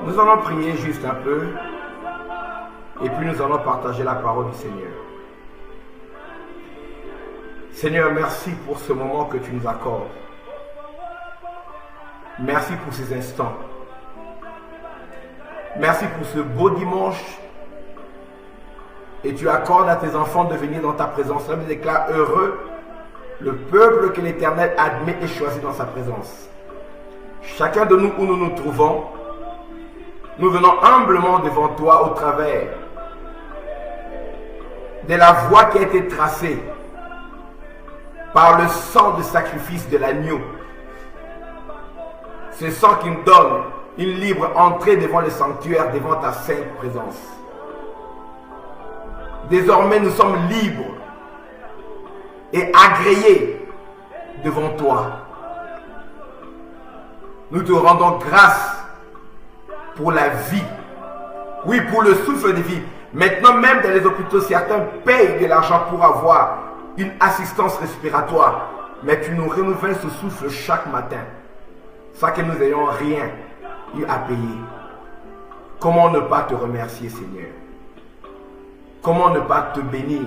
Nous allons prier juste un peu et puis nous allons partager la parole du Seigneur. Seigneur, merci pour ce moment que tu nous accordes. Merci pour ces instants. Merci pour ce beau dimanche. Et tu accordes à tes enfants de venir dans ta présence. Je déclare heureux le peuple que l'Éternel admet et choisit dans sa présence. Chacun de nous où nous nous trouvons, nous venons humblement devant toi au travers de la voie qui a été tracée par le sang de sacrifice de l'agneau. Ce sang qui nous donne une libre entrée devant le sanctuaire, devant ta sainte présence. Désormais, nous sommes libres et agréés devant toi. Nous te rendons grâce pour la vie. Oui, pour le souffle de vie. Maintenant, même dans les hôpitaux, certains payent de l'argent pour avoir une assistance respiratoire. Mais tu nous renouvelles ce souffle chaque matin, sans que nous n'ayons rien eu à payer. Comment ne pas te remercier, Seigneur? Comment ne pas te bénir?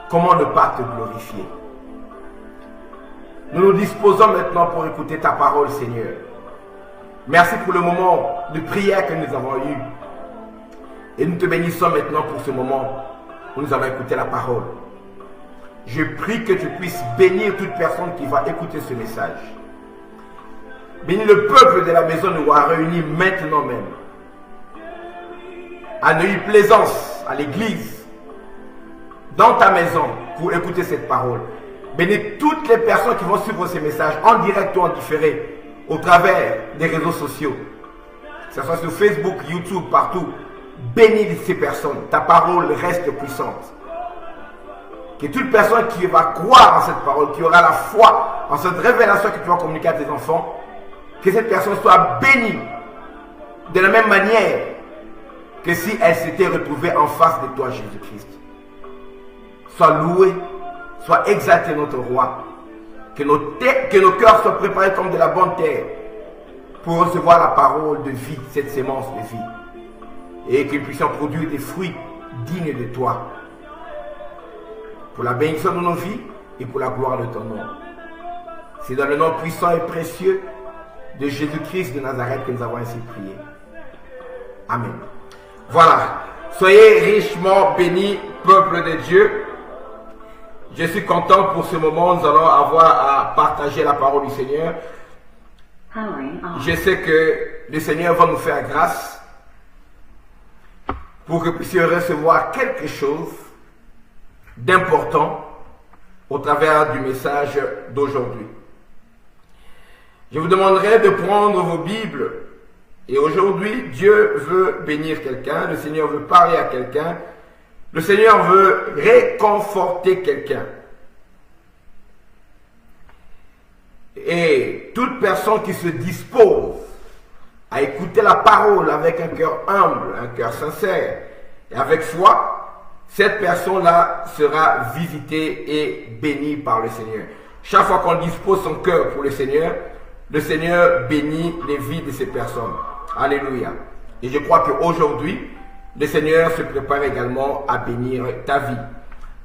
Comment ne pas te glorifier? Nous nous disposons maintenant pour écouter ta parole, Seigneur. Merci pour le moment de prière que nous avons eu. Et nous te bénissons maintenant pour ce moment où nous avons écouté la parole. Je prie que tu puisses bénir toute personne qui va écouter ce message. Bénis le peuple de la maison de Wa réuni maintenant même. À Neuilly-Plaisance, à l'église, dans ta maison, pour écouter cette parole. Bénis toutes les personnes qui vont suivre ces messages, en direct ou en différé, au travers des réseaux sociaux. Que ce soit sur Facebook, YouTube, partout. Bénis ces personnes. Ta parole reste puissante. Que toute personne qui va croire en cette parole, qui aura la foi en cette révélation que tu vas communiquer à tes enfants, que cette personne soit bénie de la même manière que si elle s'était retrouvée en face de toi, Jésus-Christ. Sois loué, sois exalté notre roi. Que nos cœurs soient préparés comme de la bonne terre pour recevoir la parole de vie, cette sémence de vie. Et que nous puissions produire des fruits dignes de toi. Pour la bénédiction de nos vies et pour la gloire de ton nom. C'est dans le nom puissant et précieux de Jésus-Christ de Nazareth que nous avons ainsi prié. Amen. Voilà. Soyez richement bénis, peuple de Dieu. Je suis content pour ce moment. Nous allons avoir à partager la parole du Seigneur. Je sais que le Seigneur va nous faire grâce pour que vous puissiez recevoir quelque chose d'important au travers du message d'aujourd'hui. Je vous demanderai de prendre vos Bibles. Et aujourd'hui, Dieu veut bénir quelqu'un. Le Seigneur veut parler à quelqu'un. Le Seigneur veut réconforter quelqu'un. Et toute personne qui se dispose à écouter la parole avec un cœur humble, un cœur sincère et avec foi, cette personne-là sera visitée et bénie par le Seigneur. Chaque fois qu'on dispose son cœur pour le Seigneur bénit les vies de ces personnes. Alléluia. Et je crois qu'aujourd'hui, le Seigneur se prépare également à bénir ta vie.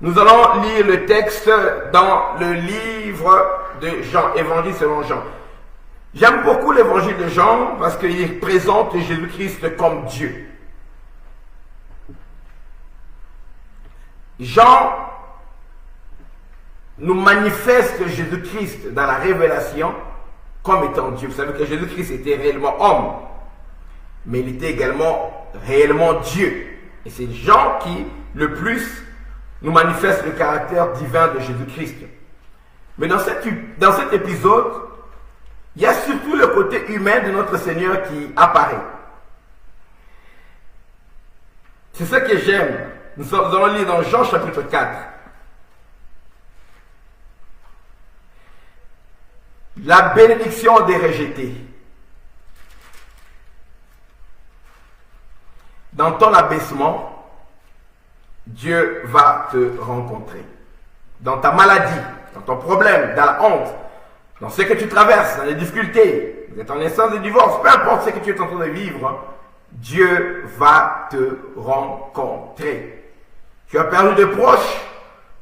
Nous allons lire le texte dans le livre de Jean, Évangile selon Jean. J'aime beaucoup l'évangile de Jean parce qu'il présente Jésus-Christ comme Dieu. Jean nous manifeste Jésus-Christ dans la révélation comme étant Dieu. Vous savez que Jésus-Christ était réellement homme, mais il était également réellement Dieu. Et c'est Jean qui, le plus, nous manifeste le caractère divin de Jésus-Christ. Mais dans cet épisode, il y a surtout le côté humain de notre Seigneur qui apparaît. C'est ce que j'aime. Nous allons lire dans Jean chapitre 4. La bénédiction des rejetés. Dans ton abaissement, Dieu va te rencontrer. Dans ta maladie, dans ton problème, dans la honte, dans ce que tu traverses, dans les difficultés, vous êtes en instance de divorce, peu importe ce que tu es en train de vivre, Dieu va te rencontrer. Tu as perdu de proches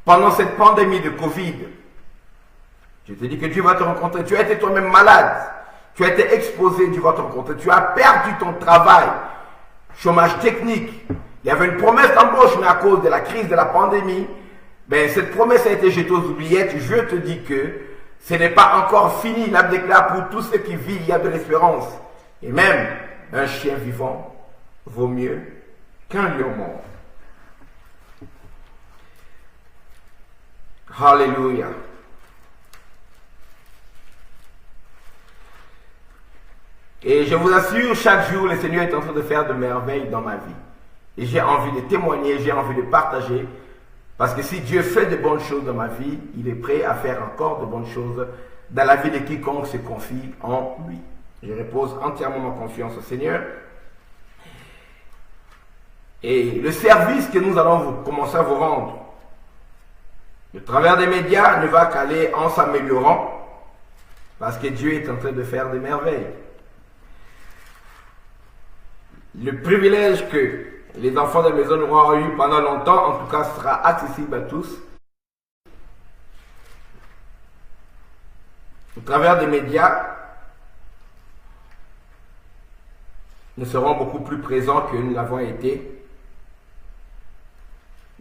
pendant cette pandémie de Covid. Je te dis que Dieu va te rencontrer. Tu as été toi-même malade. Tu as été exposé, Dieu va te rencontrer. Tu as perdu ton travail. Chômage technique. Il y avait une promesse d'embauche, mais à cause de la crise de la pandémie, cette promesse a été jetée aux oubliettes. Je te dis que ce n'est pas encore fini. La déclare pour tous ceux qui vivent, il y a de l'espérance. Et même un chien vivant vaut mieux qu'un lion mort. Alléluia. Et je vous assure, chaque jour, le Seigneur est en train de faire de merveilles dans ma vie. Et j'ai envie de témoigner, j'ai envie de partager. Parce que si Dieu fait de bonnes choses dans ma vie, il est prêt à faire encore de bonnes choses dans la vie de quiconque se confie en lui. Je repose entièrement ma confiance au Seigneur. Et le service que nous allons commencer à vous rendre, au travers des médias, ne va qu'aller en s'améliorant, parce que Dieu est en train de faire des merveilles. Le privilège que les enfants de la maison auront eu pendant longtemps, en tout cas, sera accessible à tous. Au travers des médias, nous serons beaucoup plus présents que nous l'avons été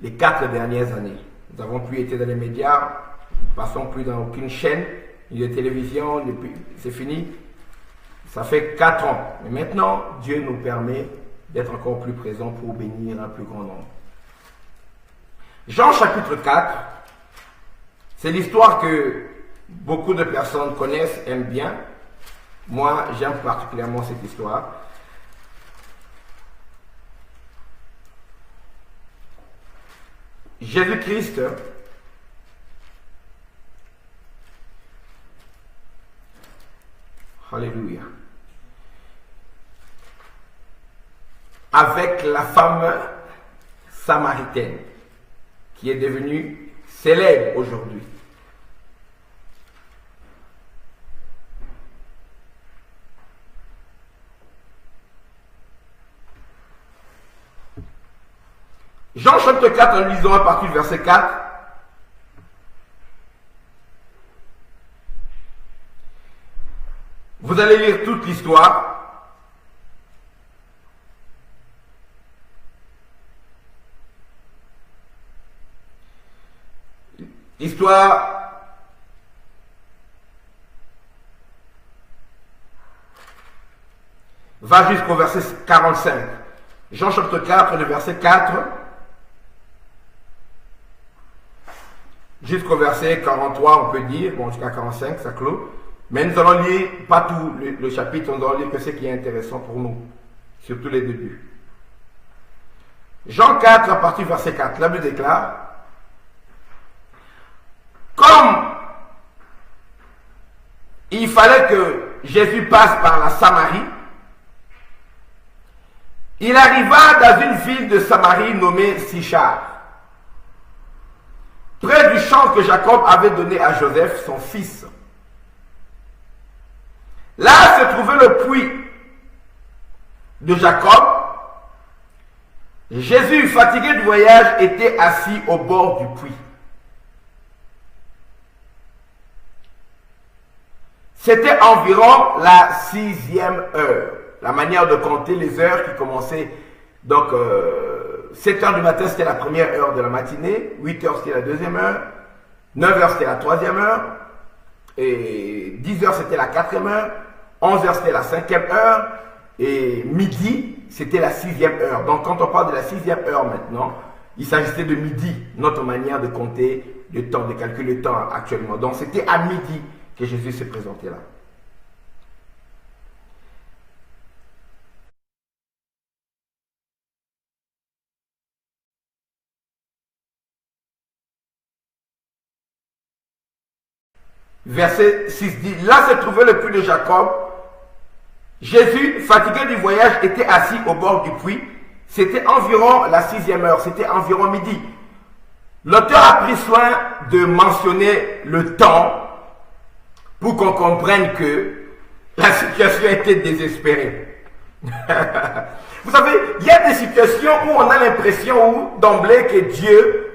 les 4 dernières années. Nous n'avons plus été dans les médias, nous ne passons plus dans aucune chaîne, ni de télévision, c'est fini. Ça fait 4 ans. Mais maintenant, Dieu nous permet d'être encore plus présents pour bénir un plus grand nombre. Jean chapitre 4, c'est l'histoire que beaucoup de personnes connaissent, aiment bien. Moi, j'aime particulièrement cette histoire. Jésus-Christ Alléluia. Avec la femme samaritaine qui est devenue célèbre aujourd'hui. Jean chapitre 4, nous lisons à partir du verset 4. Vous allez lire toute l'histoire. L'histoire va jusqu'au verset 45. Jean chapitre 4, le verset 4 jusqu'au verset 43, on peut dire, bon, jusqu'à 45, ça clôt. Mais nous allons lire pas tout le chapitre, nous allons lire que ce qui est intéressant pour nous, surtout les débuts. Jean 4, à partir du verset 4, la Bible déclare: comme il fallait que Jésus passe par la Samarie, il arriva dans une ville de Samarie nommée Sichar, près du champ que Jacob avait donné à Joseph, son fils. Là se trouvait le puits de Jacob. Jésus, fatigué du voyage, était assis au bord du puits. C'était environ la 6e heure. La manière de compter les heures qui commençaient, donc 7 heures du matin, c'était la première heure de la matinée, 8 heures, c'était la deuxième heure, 9 heures, c'était la troisième heure, et 10 heures, c'était la 4e heure, 11 heures, c'était la 5e heure, et midi, c'était la 6e heure. Donc, quand on parle de la 6e heure maintenant, il s'agissait de midi, notre manière de compter le temps, de calculer le temps actuellement. Donc, c'était à midi que Jésus s'est présenté là. Verset 6 dit: là se trouvait le puits de Jacob. Jésus, fatigué du voyage, était assis au bord du puits. C'était environ la 6e heure, c'était environ midi. L'auteur a pris soin de mentionner le temps pour qu'on comprenne que la situation était désespérée. Vous savez, il y a des situations où on a l'impression d'emblée que Dieu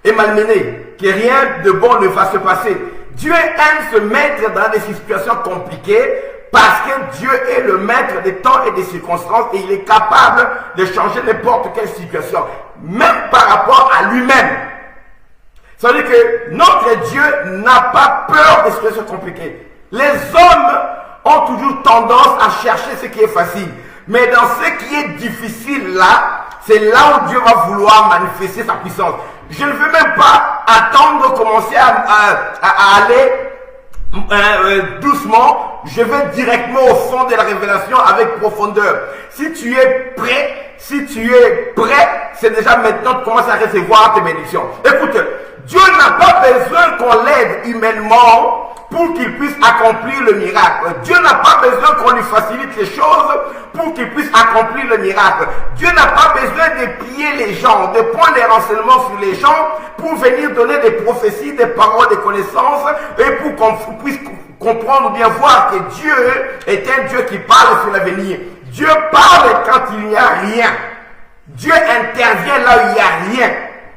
est malmené, que rien de bon ne va se passer. Dieu aime se mettre dans des situations compliquées parce que Dieu est le maître des temps et des circonstances et il est capable de changer n'importe quelle situation, même par rapport à lui-même. Ça veut dire que notre Dieu n'a pas peur des situations compliquées. Les hommes ont toujours tendance à chercher ce qui est facile. Mais dans ce qui est difficile là, c'est là où Dieu va vouloir manifester sa puissance. Je ne veux même pas attendre de commencer à aller doucement. Je vais directement au fond de la révélation avec profondeur. Si tu es prêt, c'est déjà maintenant de commencer à recevoir tes bénédictions. Écoute, Dieu n'a pas besoin qu'on l'aide humainement pour qu'il puisse accomplir le miracle. Dieu n'a pas besoin qu'on lui facilite les choses pour qu'il puisse accomplir le miracle. Dieu n'a pas besoin de piller les gens, de prendre des renseignements sur les gens pour venir donner des prophéties, des paroles, des connaissances et pour qu'on puisse comprendre ou bien voir que Dieu est un Dieu qui parle sur l'avenir. Dieu parle quand il n'y a rien. Dieu intervient là où il n'y a rien.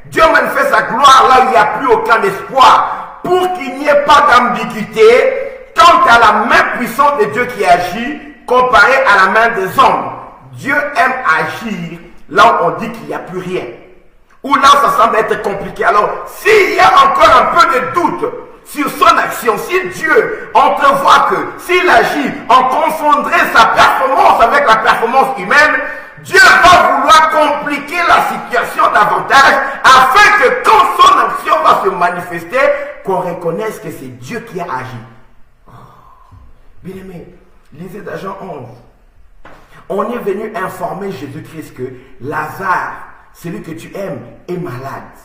Dieu manifeste sa gloire là où il n'y a plus aucun espoir. Pour qu'il n'y ait pas d'ambiguïté quant à la main puissante de Dieu qui agit comparée à la main des hommes. Dieu aime agir là où on dit qu'il n'y a plus rien. Ou là où ça semble être compliqué. Alors, s'il y a encore un peu de doute sur son action, si Dieu entrevoit que s'il agit, on confondrait sa performance avec la performance humaine, Dieu va vouloir compliquer la situation davantage afin que quand son action va se manifester, qu'on reconnaisse que c'est Dieu qui a agi. Oh. Bien aimé, lisez dans Jean 11. On est venu informer Jésus-Christ que Lazare, celui que tu aimes, est malade.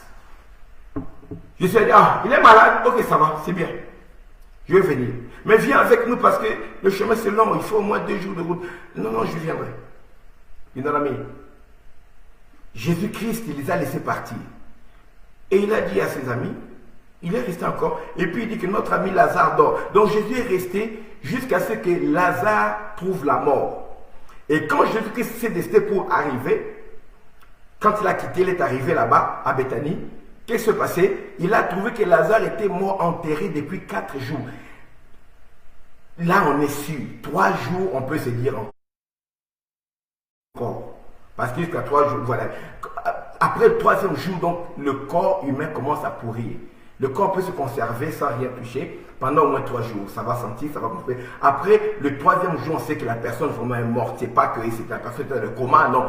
Je suis dit, ah, il est malade, ok, ça va, c'est bien. Je vais venir. Mais viens avec nous parce que le chemin c'est long, il faut au moins 2 jours de route. Non, je viendrai. Une amie. Jésus-Christ, il les a laissés partir. Et il a dit à ses amis, il est resté encore, et puis il dit que notre ami Lazare dort. Donc Jésus est resté jusqu'à ce que Lazare trouve la mort. Et quand Jésus-Christ s'est décidé pour arriver, quand il a quitté, il est arrivé là-bas, à Béthanie, qu'est-ce qui s'est passé? Il a trouvé que Lazare était mort, enterré depuis 4 jours. Là, on est sûr, 3 jours, on peut se dire encore. Parce que jusqu'à 3 jours, voilà. Après le 3e jour, donc, le corps humain commence à pourrir. Le corps peut se conserver sans rien toucher pendant au moins 3 jours. Ça va sentir, ça va construire. Après le 3e jour, on sait que la personne vraiment est morte. C'est pas que c'est la personne qui est dans le coma, non.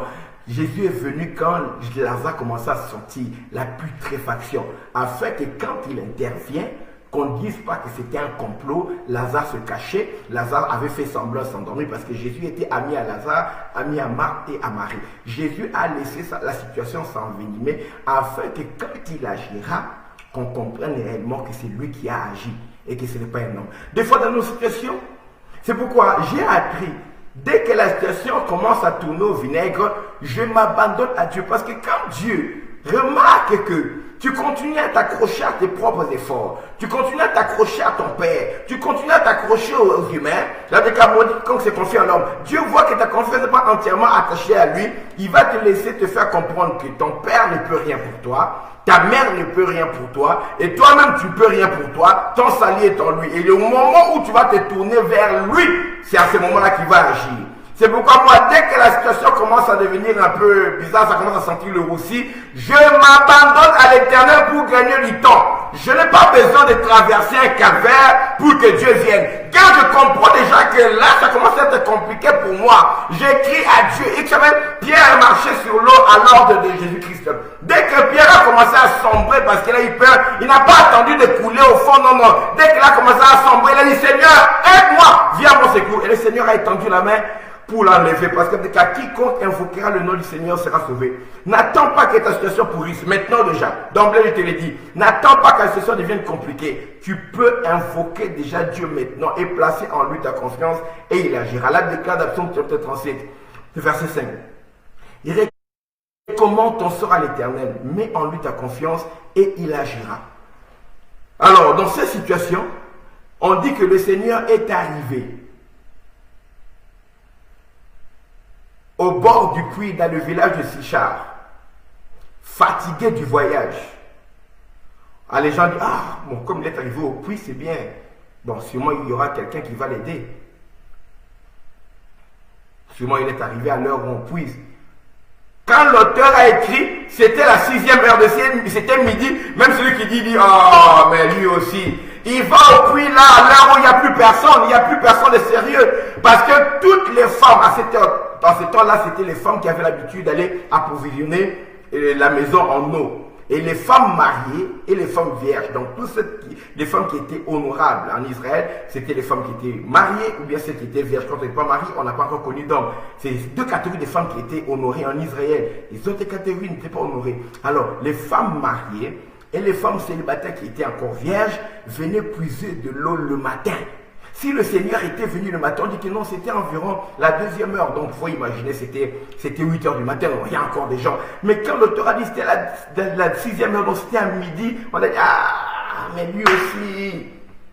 Jésus est venu quand Lazare commençait à sentir la putréfaction, afin que quand il intervient, qu'on ne dise pas que c'était un complot. Lazare se cachait, Lazare avait fait semblant de s'endormir parce que Jésus était ami à Lazare, ami à Marthe et à Marie. Jésus a laissé la situation s'envenimer afin que quand il agira, qu'on comprenne réellement que c'est lui qui a agi et que ce n'est pas un homme. Des fois dans nos situations, c'est pourquoi j'ai appris, dès que la situation commence à tourner au vinaigre, je m'abandonne à Dieu. Parce que quand Dieu remarque que tu continues à t'accrocher à tes propres efforts, tu continues à t'accrocher à ton père, tu continues à t'accrocher aux humains, là, quand c'est confié à l'homme, Dieu voit que ta confiance n'est pas entièrement attachée à lui, il va te laisser te faire comprendre que ton père ne peut rien pour toi, ta mère ne peut rien pour toi, et toi-même tu ne peux rien pour toi, ton salut est en lui. Et le moment où tu vas te tourner vers lui, c'est à ce moment-là qu'il va agir. C'est pourquoi moi, dès que la situation commence à devenir un peu bizarre, ça commence à sentir le roussi, je m'abandonne à l'Éternel pour gagner du temps. Je n'ai pas besoin de traverser un calvaire pour que Dieu vienne. Quand je comprends déjà que là, ça commence à être compliqué pour moi, j'écris à Dieu. Et Pierre marchait sur l'eau à l'ordre de Jésus-Christ. Dès que Pierre a commencé à sombrer parce qu'il a eu peur, il n'a pas attendu de couler au fond, non. Dès qu'il a commencé à sombrer, il a dit, Seigneur, aide-moi, viens à mon secours. Et le Seigneur a étendu la main pour l'enlever, parce que quiconque invoquera le nom du Seigneur sera sauvé. N'attends pas que ta situation pourrisse, maintenant déjà, d'emblée je te l'ai dit, n'attends pas que la situation devienne compliquée, tu peux invoquer déjà Dieu maintenant et placer en lui ta confiance et il agira. La déclaration chapitre 37, verset 5. Il recommande ton sort à l'Éternel, mets en lui ta confiance et il agira. Alors, dans cette situation, On dit que le Seigneur est arrivé au bord du puits dans le village de Sichar, fatigué du voyage. Ah, les gens disent, ah, bon, comme il est arrivé au puits, c'est bien. Bon, sûrement il y aura quelqu'un qui va l'aider. Sûrement il est arrivé à l'heure où on puise. Quand l'auteur a écrit, c'était la 6e heure de sienne, c'était midi. Même celui qui dit, oh, mais lui aussi. Il va au puits là, à l'heure où il n'y a plus personne. Il n'y a plus personne de sérieux. Parce que toutes les femmes, dans ce temps-là, c'était les femmes qui avaient l'habitude d'aller approvisionner la maison en eau. Et les femmes mariées et les femmes vierges. Donc, les femmes qui étaient honorables en Israël, c'était les femmes qui étaient mariées ou bien celles qui étaient vierges. Quand on n'est pas marié, on n'a pas encore connu d'hommes. C'est deux catégories de femmes qui étaient honorées en Israël. Les autres catégories n'étaient pas honorées. Alors, les femmes mariées et les femmes célibataires qui étaient encore vierges venaient puiser de l'eau le matin. Si le Seigneur était venu le matin, on dit que non, c'était environ la 2e heure. Donc, il faut imaginer, c'était 8 heures du matin, il y a encore des gens. Mais quand l'auteur a dit que c'était la 6e heure, donc c'était à midi, on a dit, ah, mais lui aussi,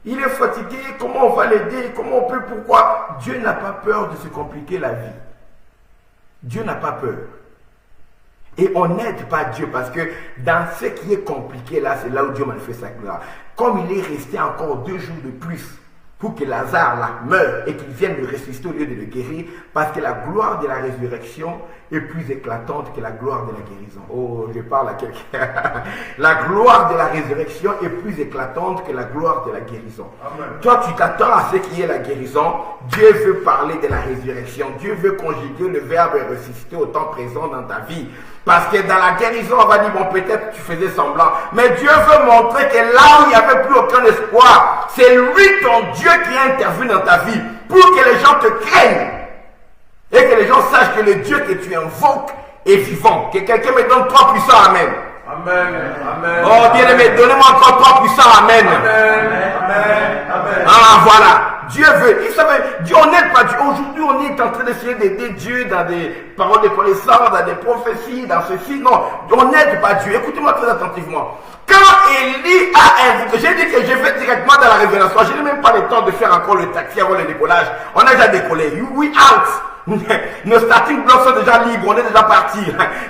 il est fatigué, comment on va l'aider, comment on peut, pourquoi? Dieu n'a pas peur de se compliquer la vie. Dieu n'a pas peur. Et on n'aide pas Dieu parce que dans ce qui est compliqué là, c'est là où Dieu manifeste sa gloire. Comme il est resté encore 2 jours de plus, pour que Lazare là meure et qu'il vienne le ressusciter au lieu de le guérir, parce que la gloire de la résurrection est plus éclatante que la gloire de la guérison. Oh, je parle à quelqu'un. La gloire de la résurrection est plus éclatante que la gloire de la guérison. Amen. Toi, tu t'attends à ce qui est la guérison. Dieu veut parler de la résurrection. Dieu veut conjuguer le verbe ressusciter au temps présent dans ta vie. Parce que dans la guérison, on va dire, bon, peut-être tu faisais semblant. Mais Dieu veut montrer que là où il n'y avait plus aucun espoir, c'est lui, ton Dieu, qui est intervenu dans ta vie pour que les gens te craignent. Et que les gens sachent que le Dieu que tu invoques est vivant. Que quelqu'un me donne 3 puissants amen. Amen. Amen. Oh, bien aimé, donnez-moi encore 3 puissants amen. Amen. Amen. Amen. Ah, voilà. Dieu veut. Il savait, Dieu, on n'aide pas Dieu. Aujourd'hui, on est en train d'essayer d'aider Dieu dans des paroles de connaissance, dans des prophéties, dans ceci. Non, on n'aide pas Dieu. Écoutez-moi très attentivement. Quand Élie a invoqué, j'ai dit que je vais directement dans la révélation. Je n'ai même pas le temps de faire encore le taxi avant le décollage. On a déjà décollé. We out. Nos starting blocks sont déjà libres, on est déjà parti.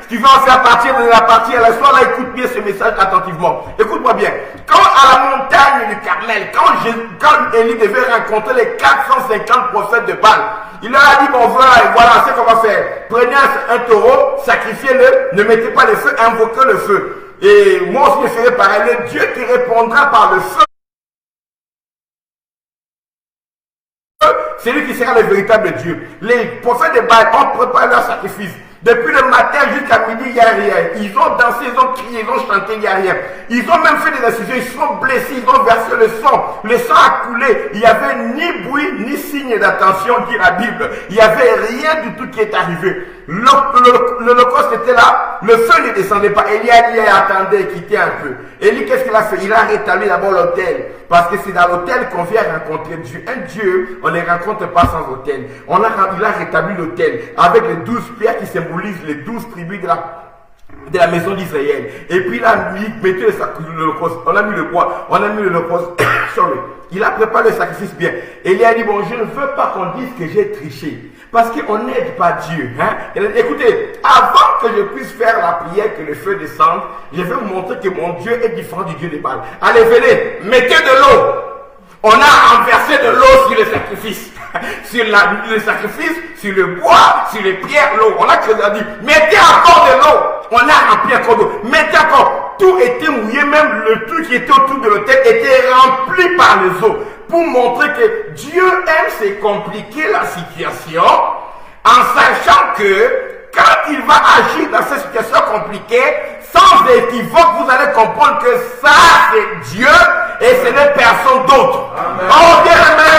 Si tu veux en faire partir, on est déjà parti. Alors, sois là, écoute bien ce message attentivement. Écoute-moi bien. Quand à la montagne du Carmel, quand Élie devait rencontrer les 450 prophètes de Baal, il leur a dit, bon, voilà ce qu'on va faire. Prenez un taureau, sacrifiez-le, ne mettez pas le feu, invoquez le feu. Et moi aussi, je ferai pareil. Le Dieu qui répondra par le feu, c'est lui qui sera le véritable Dieu. Les prophètes de Baal ont préparé leur sacrifice. Depuis le matin jusqu'à midi, il n'y a rien. Ils ont dansé, ils ont crié, ils ont chanté, il n'y a rien. Ils ont même fait des incisions, ils sont blessés, ils ont versé le sang. Le sang a coulé. Il n'y avait ni bruit, ni signe d'attention, dit la Bible. Il n'y avait rien du tout qui est arrivé. L'Holocauste était là, le feu ne descendait pas. Élie a dit, attendez, quittez un peu. Élie, qu'est-ce qu'il a fait? Il a rétabli d'abord l'autel. Parce que c'est dans l'autel qu'on vient rencontrer Dieu. Un Dieu, on ne les rencontre pas sans autel. Il a rétabli l'autel avec les 12 pierres qui symbolisent les 12 tribus de la maison d'Israël. Et puis il a mis, mettez l'Holocauste. On a mis le bois, on a mis l'Holocauste. Sorry. Il a préparé le sacrifice bien. Et il a dit, bon, je ne veux pas qu'on dise que j'ai triché. Parce qu'on n'aide pas Dieu. Hein? Écoutez, avant que je puisse faire la prière que le feu descende, je vais vous montrer que mon Dieu est différent du Dieu des Baal. Allez, venez, mettez de l'eau. On a renversé de l'eau sur le sacrifice. Sur le sacrifice, sur le bois, sur les pierres, l'eau. On a dit, mettez encore de l'eau. On a rempli encore d'eau. Mettez encore. Tout était mouillé, même le truc qui était autour de l'autel était rempli par les eaux. Pour montrer que Dieu aime se compliquer la situation en sachant que quand il va agir dans cette situation compliquée, sans équivoque, vous allez comprendre que ça, c'est Dieu et ce n'est personne d'autre. Oh, bien aimé.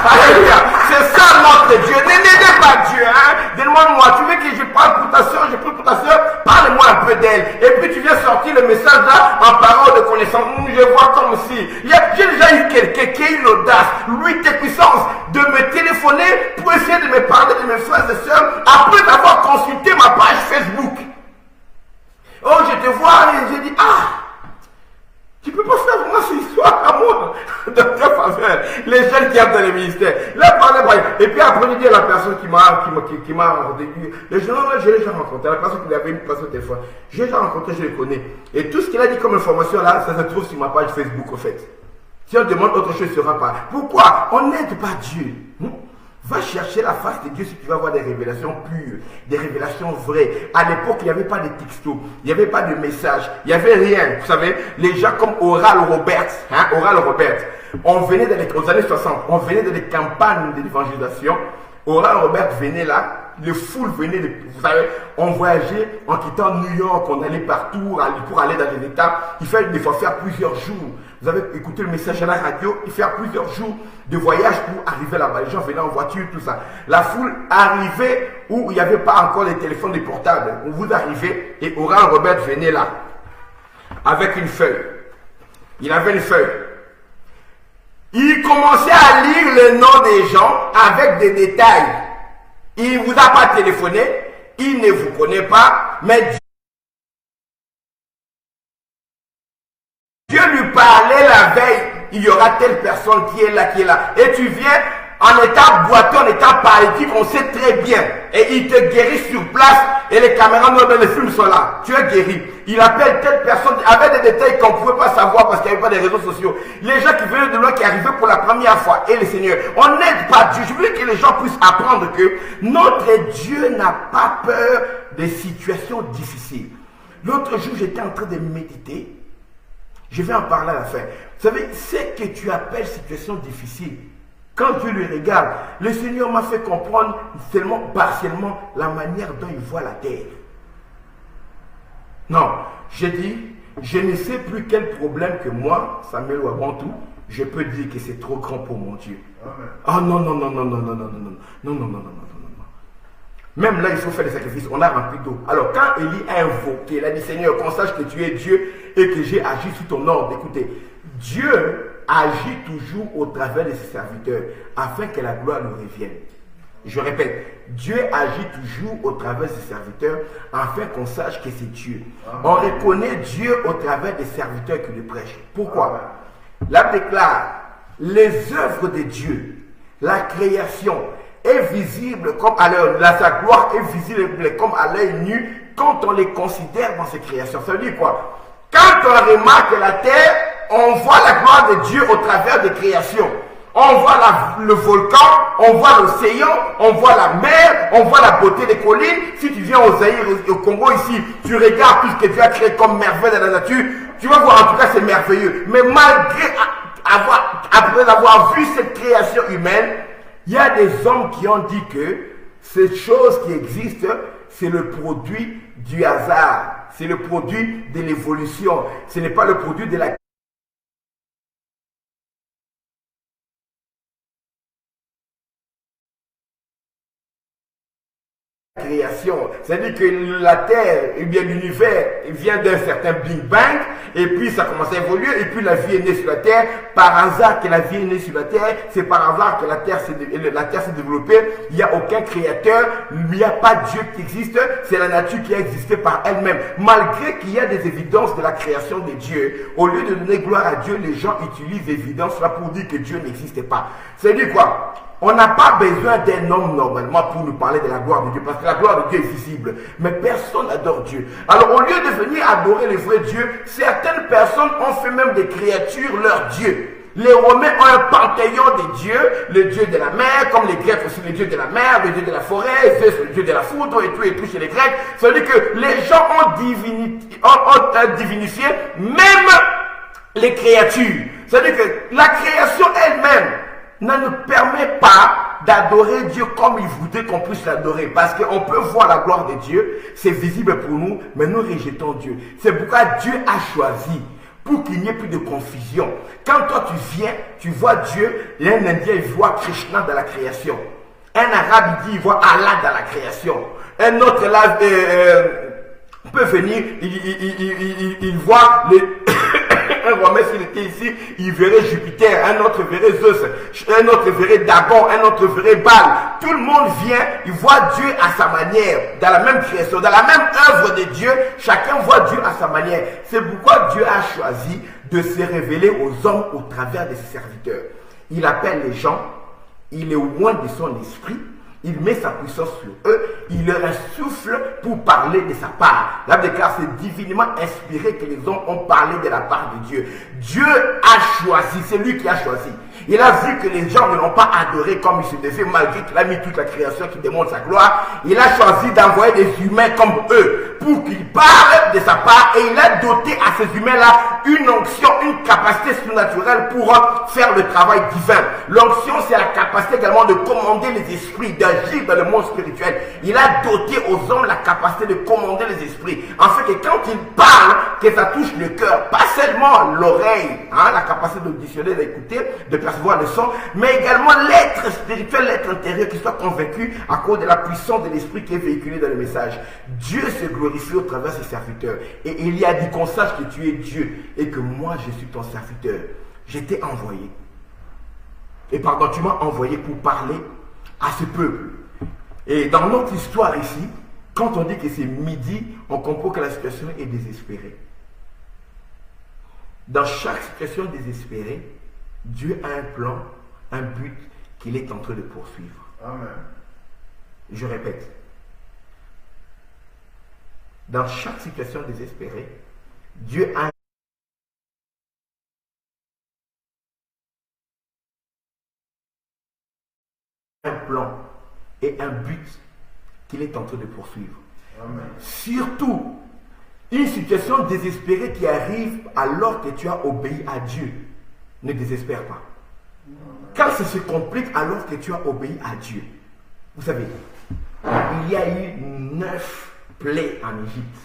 Alléluia. C'est ça notre Dieu. N'aidez pas Dieu. Hein? Demande-moi, tu veux que je parle pour ta soeur, je prie pour ta soeur, parle-moi un peu d'elle. Et puis tu viens sortir le message là en parole de connaissance. Je vois comme si. J'ai déjà eu quelqu'un qui a eu l'audace, lui, tes puissances, de me téléphoner pour essayer de me parler de mes frères et sœurs après avoir consulté ma page Facebook. Oh, je te vois et j'ai dit, ah, Tu ne peux pas faire vraiment cette histoire à moi, de ta faveur. Les jeunes qui entrent dans les ministères. Là, parlez. Et puis après, je dis à la personne qui m'a rencontré, les gens, là, je l'ai déjà rencontré. La personne qui avait une place au téléphone, je l'ai déjà rencontré, je le connais. Et tout ce qu'il a dit comme information là, ça se trouve sur ma page Facebook, en fait. Si on demande autre chose, il ne sera pas. Pourquoi? On n'aide pas Dieu. Va chercher la face de Dieu si tu vas avoir des révélations pures, des révélations vraies. À l'époque, il n'y avait pas de textos, il n'y avait pas de messages, il n'y avait rien. Vous savez, les gens comme Oral Roberts, on venait aux années 60, on venait dans les campagnes de l'évangélisation. Oral Roberts venait là, les foules venaient, vous savez, on voyageait en quittant New York, on allait partout pour aller dans les États. Il fallait des fois faire plusieurs jours. Vous avez écouté le message à la radio, il fait plusieurs jours de voyage pour arriver là-bas. Les gens venaient en voiture, tout ça. La foule arrivait où il n'y avait pas encore les téléphones, les portables. Vous arrivez et Oral Robert venait là avec une feuille. Il avait une feuille. Il commençait à lire le nom des gens avec des détails. Il ne vous a pas téléphoné, il ne vous connaît pas, mais Dieu lui parlait la veille, il y aura telle personne qui est là. Et tu viens en état boiteux, en état paralytique, on sait très bien. Et il te guérit sur place et les caméras dans les films sont là. Tu es guéri. Il appelle telle personne avec des détails qu'on ne pouvait pas savoir parce qu'il n'y avait pas de réseaux sociaux. Les gens qui venaient de loin, qui arrivaient pour la première fois. Et le Seigneur, on n'aide pas Dieu. Je veux que les gens puissent apprendre que notre Dieu n'a pas peur des situations difficiles. L'autre jour, j'étais en train de méditer. Je vais en parler à la fin. Vous savez, ce que tu appelles situation difficile, quand Dieu le regarde, le Seigneur m'a fait comprendre seulement partiellement la manière dont il voit la terre. Non, j'ai dit, je ne sais plus quel problème que moi, Samuel Wabantou, je peux dire que c'est trop grand pour mon Dieu. Oh non. Même là, il faut faire des sacrifices. On a rempli d'eau. Alors, quand Élie a invoqué, il a dit, Seigneur, qu'on sache que tu es Dieu et que j'ai agi sous ton ordre. Écoutez, Dieu agit toujours au travers de ses serviteurs afin que la gloire nous revienne. Je répète, Dieu agit toujours au travers de ses serviteurs afin qu'on sache que c'est Dieu. On reconnaît Dieu au travers des serviteurs qui le prêchent. Pourquoi? La déclare, les œuvres de Dieu, la création, est visible comme à l'œil, sa gloire est visible comme à l'œil nu quand on les considère dans ses créations. Ça veut dire quoi? Quand on remarque la terre, on voit la gloire de Dieu au travers des créations. On voit le volcan, on voit l'océan, on voit la mer, on voit la beauté des collines. Si tu viens au Zaïre, au Congo ici, tu regardes tout ce que Dieu a créé comme merveille dans la nature, tu vas voir en tout cas c'est merveilleux. Mais après avoir vu cette création humaine, il y a des hommes qui ont dit que ces choses qui existent, c'est le produit du hasard, c'est le produit de l'évolution, ce n'est pas le produit de la création. C'est-à-dire que la Terre, eh bien l'univers vient d'un certain Big Bang, et puis ça commence à évoluer, et puis la vie est née sur la Terre. Par hasard que la vie est née sur la Terre, c'est par hasard que la Terre s'est développée. Il n'y a aucun créateur, il n'y a pas Dieu qui existe, c'est la nature qui a existé par elle-même. Malgré qu'il y a des évidences de la création de Dieu, au lieu de donner gloire à Dieu, les gens utilisent l'évidence là pour dire que Dieu n'existait pas. C'est-à-dire quoi? On n'a pas besoin d'un homme normalement pour nous parler de la gloire de Dieu, parce que la gloire de Dieu est visible. Mais personne n'adore Dieu. Alors au lieu de venir adorer le vrai Dieu, certaines personnes ont fait même des créatures leur Dieu. Les Romains ont un panthéon de dieux, le dieu de la mer, comme les Grecs aussi, le dieu de la mer, le dieu de la forêt, Zeus, le dieu de la foudre, et tout chez les Grecs. Ça veut dire que les gens ont divinifié même les créatures. Ça veut dire que la création elle-même ne nous permet pas d'adorer Dieu comme il voudrait qu'on puisse l'adorer. Parce qu'on peut voir la gloire de Dieu, c'est visible pour nous, mais nous rejetons Dieu. C'est pourquoi Dieu a choisi, pour qu'il n'y ait plus de confusion. Quand toi tu viens, tu vois Dieu, un Indien il voit Krishna dans la création. Un Arabe il dit il voit Allah dans la création. Un autre là peut venir, il voit un Romain s'il était ici, il verrait Jupiter, un autre verrait Zeus, un autre verrait Dagon, un autre verrait Baal. Tout le monde vient, il voit Dieu à sa manière, dans la même création, dans la même œuvre de Dieu, chacun voit Dieu à sa manière. C'est pourquoi Dieu a choisi de se révéler aux hommes au travers de ses serviteurs. Il appelle les gens, il est loin de son esprit, il met sa puissance sur eux, il leur insuffle pour parler de sa part. La déclare, c'est divinement inspiré que les hommes ont parlé de la part de Dieu. Dieu a choisi, c'est lui qui a choisi. Il a vu que les gens ne l'ont pas adoré comme il se devait, malgré qu'il a mis toute la création qui démontre sa gloire. Il a choisi d'envoyer des humains comme eux pour qu'ils parlent de sa part, et il a doté à ces humains-là une onction, une capacité surnaturelle pour faire le travail divin. L'onction, c'est la capacité également de commander les esprits, d'agir dans le monde spirituel. Il a doté aux hommes la capacité de commander les esprits, en fait que quand ils parlent, que ça touche le cœur, pas seulement l'oreille, la capacité d'auditionner, d'écouter, de percevoir le son, mais également l'être spirituel, l'être intérieur qui soit convaincu à cause de la puissance de l'esprit qui est véhiculé dans le message. Dieu se glorifie au travers de ses serviteurs, et il y a dit qu'on sache que tu es Dieu et que moi je suis ton serviteur. Je t'ai envoyé, et pardon, tu m'as envoyé pour parler à ce peuple. Et dans notre histoire ici, quand on dit que c'est midi, on comprend que la situation est désespérée. Dans chaque situation désespérée, Dieu a un plan, un but qu'il est en train de poursuivre. Amen. Je répète. Dans chaque situation désespérée, Dieu a un plan et un but qu'il est en train de poursuivre. Amen. Surtout, une situation désespérée qui arrive alors que tu as obéi à Dieu. Ne désespère pas. Quand ça se complique alors que tu as obéi à Dieu. Vous savez, il y a eu 9 plaies en Égypte.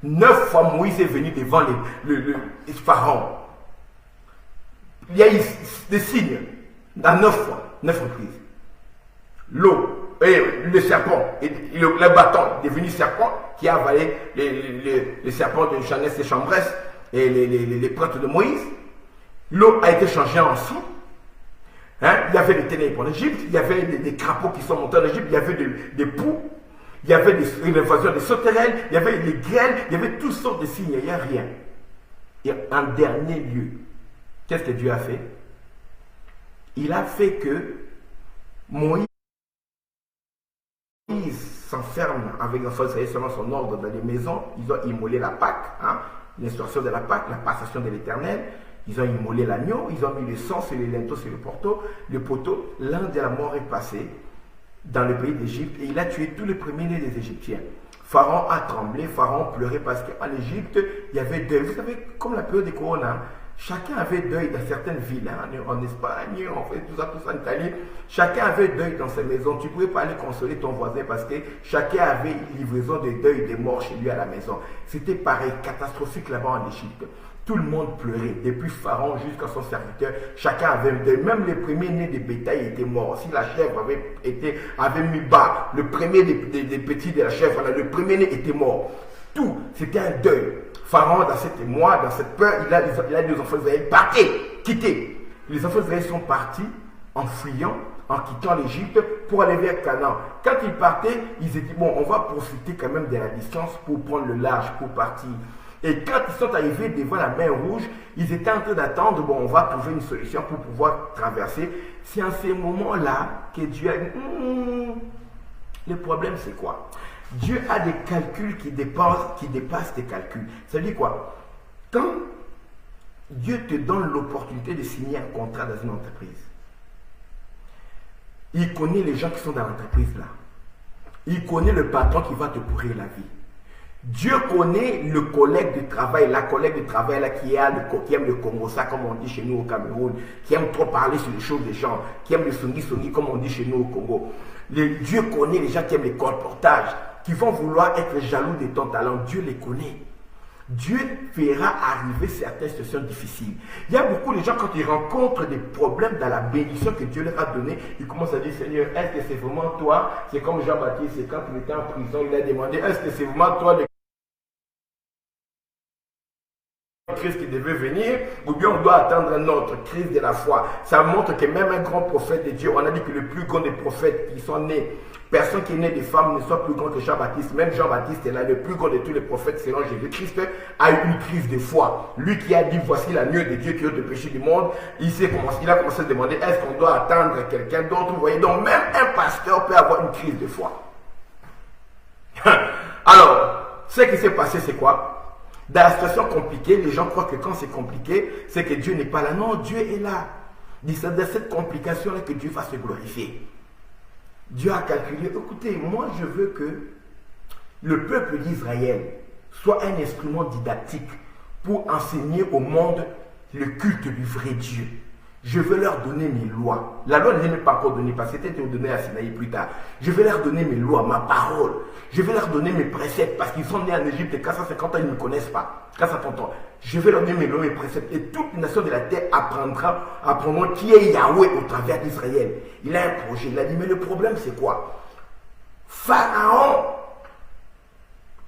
9 fois Moïse est venu devant les pharaons. Il y a eu des signes dans 9 fois, 9 reprises. L'eau, et le serpent, et le bâton est devenu serpent qui a avalé les serpents de Janès et Chambrès et les prêtres de Moïse. L'eau a été changée en sang. Il y avait des ténèbres en Égypte, il y avait des crapauds qui sont montés en Égypte, il y avait des poux, il y avait une invasion des sauterelles, il y avait des grêles, il y avait toutes sortes de signes, il n'y a rien. Et en dernier lieu, qu'est-ce que Dieu a fait? Il a fait que Moïse s'enferme avec un soldat selon son ordre dans les maisons. Ils ont immolé la Pâque, l'instruction de la Pâque, la passation de l'Éternel. Ils ont immolé l'agneau, ils ont mis le sang sur les linteaux, sur le poteau. L'ange de la mort est passé dans le pays d'Égypte et il a tué tous les premiers-nés des Égyptiens. Pharaon a tremblé, Pharaon pleurait parce qu'en Égypte, il y avait deuil. Vous savez, comme la période des Corona, chacun avait deuil dans certaines villes, en Espagne, en fait, tout ça en Italie. Chacun avait deuil dans ses maisons. Tu ne pouvais pas aller consoler ton voisin parce que chacun avait une livraison de deuil des morts chez lui à la maison. C'était pareil, catastrophique là-bas en Égypte. Tout le monde pleurait, depuis Pharaon jusqu'à son serviteur. Chacun avait un deuil. Même les premiers-nés des bétails étaient morts. Si la chèvre avait mis bas, le premier des petits de la chèvre, le premier-né était mort. Tout, c'était un deuil. Pharaon, dans cette émoi, dans cette peur, il a des enfants d'Israël. Partez, quittez. Les enfants d'Israël sont partis en fuyant, en quittant l'Égypte pour aller vers Canaan. Quand ils partaient, ils étaient bon, on va profiter quand même de la distance pour prendre le large, pour partir. Et quand ils sont arrivés devant la mer Rouge, ils étaient en train d'attendre, bon, on va trouver une solution pour pouvoir traverser. C'est en ces moments-là que Dieu a dit, le problème c'est quoi? Dieu a des calculs qui dépassent tes calculs. Ça dit quoi? Quand Dieu te donne l'opportunité de signer un contrat dans une entreprise, il connaît les gens qui sont dans l'entreprise là. Il connaît le patron qui va te pourrir la vie. Dieu connaît le collègue de travail, la collègue de travail là, qui aime le Congo, ça comme on dit chez nous au Cameroun, qui aime trop parler sur les choses des gens, qui aime le songi comme on dit chez nous au Congo. Dieu connaît les gens qui aiment les colportages, qui vont vouloir être jaloux de ton talent. Dieu les connaît. Dieu fera arriver certaines situations difficiles. Il y a beaucoup de gens, quand ils rencontrent des problèmes dans la bénédiction que Dieu leur a donnée, ils commencent à dire, Seigneur, est-ce que c'est vraiment toi? C'est comme Jean-Baptiste, c'est quand il était en prison, il a demandé, est-ce que c'est vraiment toi le Christ qui devait venir, ou bien on doit attendre un autre, crise de la foi. Ça montre que même un grand prophète de Dieu, on a dit que le plus grand des prophètes qui sont nés, personne qui est né des femmes ne soit plus grand que Jean-Baptiste. Même Jean-Baptiste est là, le plus grand de tous les prophètes selon Jésus-Christ, a eu une crise de foi. Lui qui a dit, voici l'agneau de Dieu qui ôte le péché du monde, il a commencé à se demander, est-ce qu'on doit attendre quelqu'un d'autre? Vous voyez, donc même un pasteur peut avoir une crise de foi. Alors, ce qui s'est passé, c'est quoi? Dans la situation compliquée, les gens croient que quand c'est compliqué, c'est que Dieu n'est pas là. Non, Dieu est là. C'est de cette complication-là que Dieu va se glorifier. Dieu a calculé, écoutez, moi je veux que le peuple d'Israël soit un instrument didactique pour enseigner au monde le culte du vrai Dieu. Je veux leur donner mes lois. La loi ne m'est pas encore donnée parce que c'était donné à Sinaï plus tard. Je vais leur donner mes lois, ma parole. Je vais leur donner mes préceptes parce qu'ils sont nés en Égypte et 450 ans, ils ne me connaissent pas. 450 ans. Je vais leur donner mes lois, mes préceptes. Et toute les nations de la terre apprendront qui est Yahweh au travers d'Israël. Il a un projet. Il a dit, mais le problème c'est quoi? Pharaon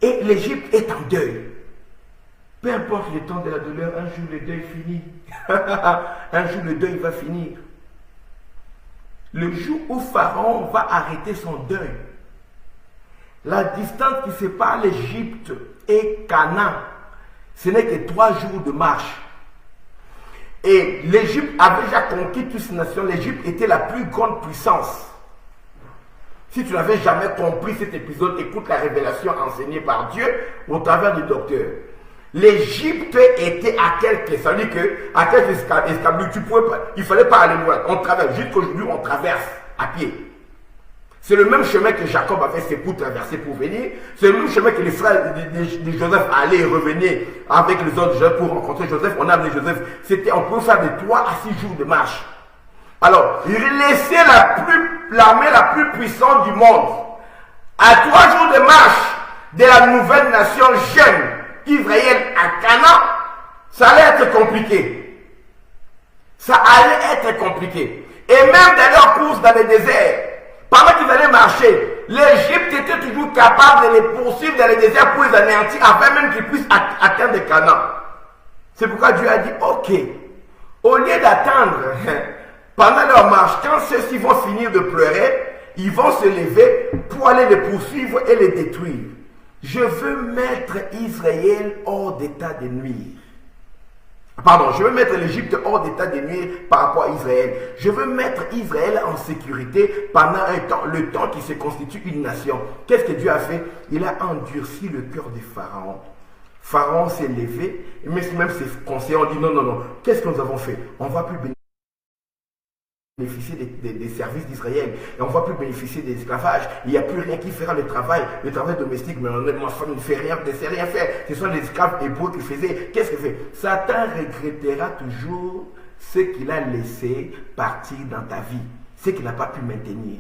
et l'Égypte est en deuil. Peu importe le temps de la douleur, un jour le deuil finit. Un jour le deuil va finir. Le jour où Pharaon va arrêter son deuil, la distance qui sépare l'Égypte et Canaan, ce n'est que 3 jours de marche. Et l'Égypte avait déjà conquis toutes ces nations. L'Égypte était la plus grande puissance. Si tu n'avais jamais compris cet épisode, écoute la révélation enseignée par Dieu au travers du docteur. L'Égypte était à quelques, ça veut dire que à quelques escaboules, il ne fallait pas aller loin. On traverse, jusqu'aujourd'hui on traverse à pied. C'est le même chemin que Jacob avait fait pour traverser pour venir. C'est le même chemin que les frères de Joseph allaient et revenaient avec les autres Joseph pour rencontrer Joseph. On a amené Joseph. On pouvait faire de 3 à 6 jours de marche. Alors, il laissait l'armée la plus puissante du monde. À 3 jours de marche de la nouvelle nation jeune Israël à Canaan, ça allait être compliqué. Ça allait être compliqué. Et même dans leur course dans le désert, pendant qu'ils allaient marcher, l'Égypte était toujours capable de les poursuivre dans le désert pour les anéantir avant même qu'ils puissent atteindre Canaan. C'est pourquoi Dieu a dit, ok, au lieu d'attendre pendant leur marche, quand ceux-ci vont finir de pleurer, ils vont se lever pour aller les poursuivre et les détruire. Je veux mettre Israël hors d'état de nuire. Pardon, je veux mettre l'Égypte hors d'état de nuire par rapport à Israël. Je veux mettre Israël en sécurité pendant un temps, le temps qui se constitue une nation. Qu'est-ce que Dieu a fait? Il a endurci le cœur de Pharaon. Pharaon s'est levé, et même ses conseillers ont dit non. Qu'est-ce que nous avons fait? On ne va plus bénéficier des services d'Israël et on ne va plus bénéficier des esclavages. Il n'y a plus rien qui fera le travail domestique, mais ma femme ne fait rien, ne sait rien faire. Ce sont les esclaves hébreux qui faisaient. Qu'est-ce qu'il fait? Satan regrettera toujours ce qu'il a laissé partir dans ta vie, ce qu'il n'a pas pu maintenir.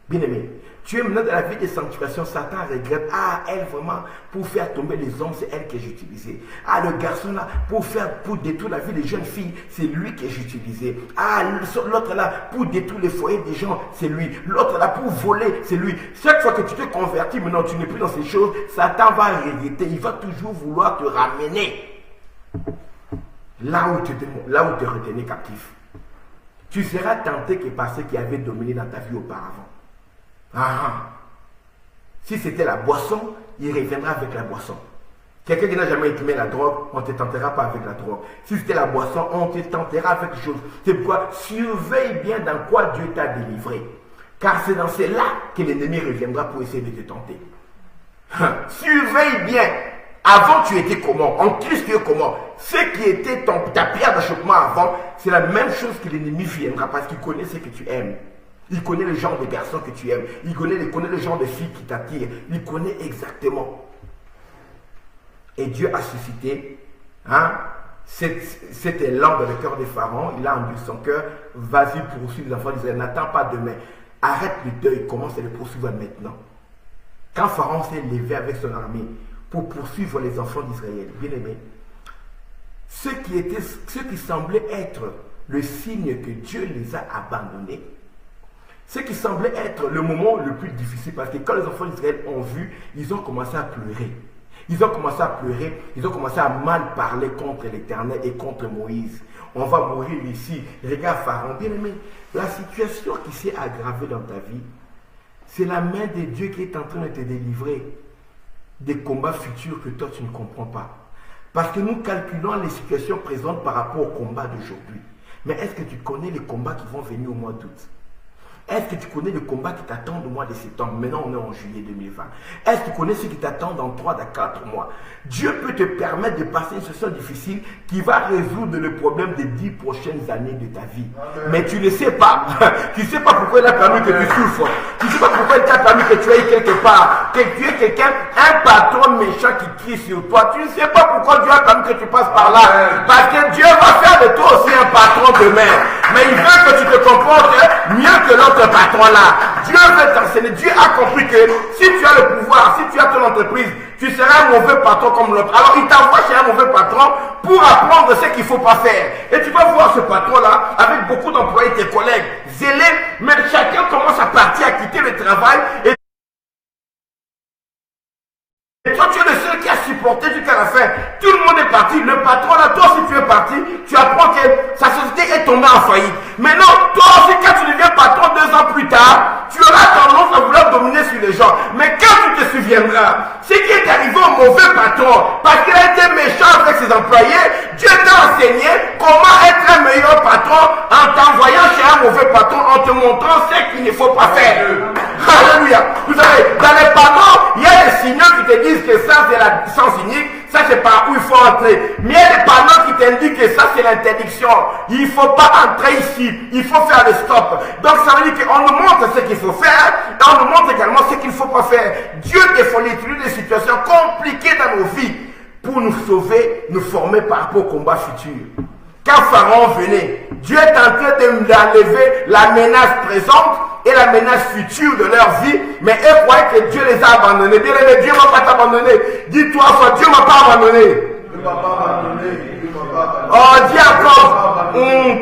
Bien aimé, tu es maintenant dans la vie de sanctification, Satan regrette. Ah, elle vraiment, pour faire tomber les hommes, c'est elle que j'utilisais. Ah, le garçon là, pour détruire la vie des jeunes filles, c'est lui que j'utilisais. Ah, l'autre là, pour détruire les foyers des gens, c'est lui. L'autre là, pour voler, c'est lui. Chaque fois que tu te convertis, maintenant tu n'es plus dans ces choses, Satan va regretter. Il va toujours vouloir te ramener là où tu te retenais captif. Tu seras tenté que par ce qui avait dominé dans ta vie auparavant. Si c'était la boisson, il reviendra avec la boisson. Quelqu'un qui n'a jamais écumé la drogue, on ne te tentera pas avec la drogue. Si c'était la boisson, on te tentera avec quelque chose. C'est pourquoi surveille bien dans quoi Dieu t'a délivré. Car c'est dans cela que l'ennemi reviendra pour essayer de te tenter. Surveille bien. Avant tu étais comment? En Christ tu es comment? Ce qui était ta pierre d'achoppement avant, c'est la même chose que l'ennemi viendra parce qu'il connaît ce que tu aimes. Il connaît le genre de personnes que tu aimes. Il connaît le genre de filles qui t'attirent. Il connaît exactement. Et Dieu a suscité cet élan dans le cœur de Pharaon. Il a endurci son cœur. Vas-y, poursuis les enfants d'Israël. N'attends pas demain. Arrête le deuil. Commence à le poursuivre maintenant. Quand Pharaon s'est levé avec son armée pour poursuivre les enfants d'Israël, bien aimé, ce qui semblait être le signe que Dieu les a abandonnés, ce qui semblait être le moment le plus difficile, parce que quand les enfants d'Israël ont vu, ils ont commencé à pleurer. Ils ont commencé à pleurer, ils ont commencé à mal parler contre l'Éternel et contre Moïse. On va mourir ici. Regarde Pharaon, bien aimé, la situation qui s'est aggravée dans ta vie, c'est la main de Dieu qui est en train de te délivrer des combats futurs que toi tu ne comprends pas. Parce que nous calculons les situations présentes par rapport au combat d'aujourd'hui. Mais est-ce que tu connais les combats qui vont venir au mois d'août? Est-ce que tu connais le combat qui t'attend au mois de septembre? Maintenant, on est en juillet 2020. Est-ce que tu connais ce qui t'attend dans 3 à 4 mois? Dieu peut te permettre de passer une situation difficile qui va résoudre le problème des 10 prochaines années de ta vie. Amen. Mais tu ne sais pas. Tu ne sais pas pourquoi il a permis que tu souffres. Tu ne sais pas pourquoi il t'a permis que tu ailles quelque part. Que tu es quelqu'un, un patron méchant qui crie sur toi. Tu ne sais pas pourquoi Dieu a permis que tu passes par là. Amen. Parce que Dieu va faire de toi aussi un patron demain. Mais il veut que tu te comportes mieux que l'autre patron là. Dieu veut t'enseigner. Dieu a compris que si tu as le pouvoir, si tu as ton entreprise, tu seras un mauvais patron comme l'autre. Alors il t'envoie chez un mauvais patron pour apprendre ce qu'il ne faut pas faire. Et tu vas voir ce patron là avec beaucoup d'employés, tes collègues, zélés, mais chacun commence à partir, à quitter le travail. Et toi, tu es le seul qui a supporté jusqu'à la fin. Tout le monde est parti. Le patron, là, toi aussi tu es parti. Tu apprends que sa société est tombée en faillite. Maintenant, toi aussi, quand tu deviens patron 2 ans plus tard, tu auras tendance à vouloir dominer sur les gens. Mais quand tu te souviendras, ce qui est arrivé au mauvais patron, parce qu'il a été méchant avec ses employés, Dieu t'a enseigné comment être un meilleur patron en t'envoyant chez un mauvais patron, en te montrant ce qu'il ne faut pas faire. Alléluia. Vous savez, dans les patrons, il y a des signaux qui te disent que ça c'est la sens unique, ça c'est par où il faut entrer. Mais il y a des panneaux qui t'indiquent que ça c'est l'interdiction. Il ne faut pas entrer ici, il faut faire le stop. Donc ça veut dire qu'on nous montre ce qu'il faut faire, et on nous montre également ce qu'il ne faut pas faire. Dieu des fois utilise des situations compliquées dans nos vies pour nous sauver, nous former par rapport au combat futur. Quand Pharaon venait, Dieu est en train d'enlever la menace présente et la menace future de leur vie, mais eux croyaient que Dieu les a abandonnés. Bien aimé, Dieu ne m'a pas t'abandonné. Dis-toi, Dieu ne m'a pas abandonné. Dieu m'a pas abandonné. Oh, dis encore,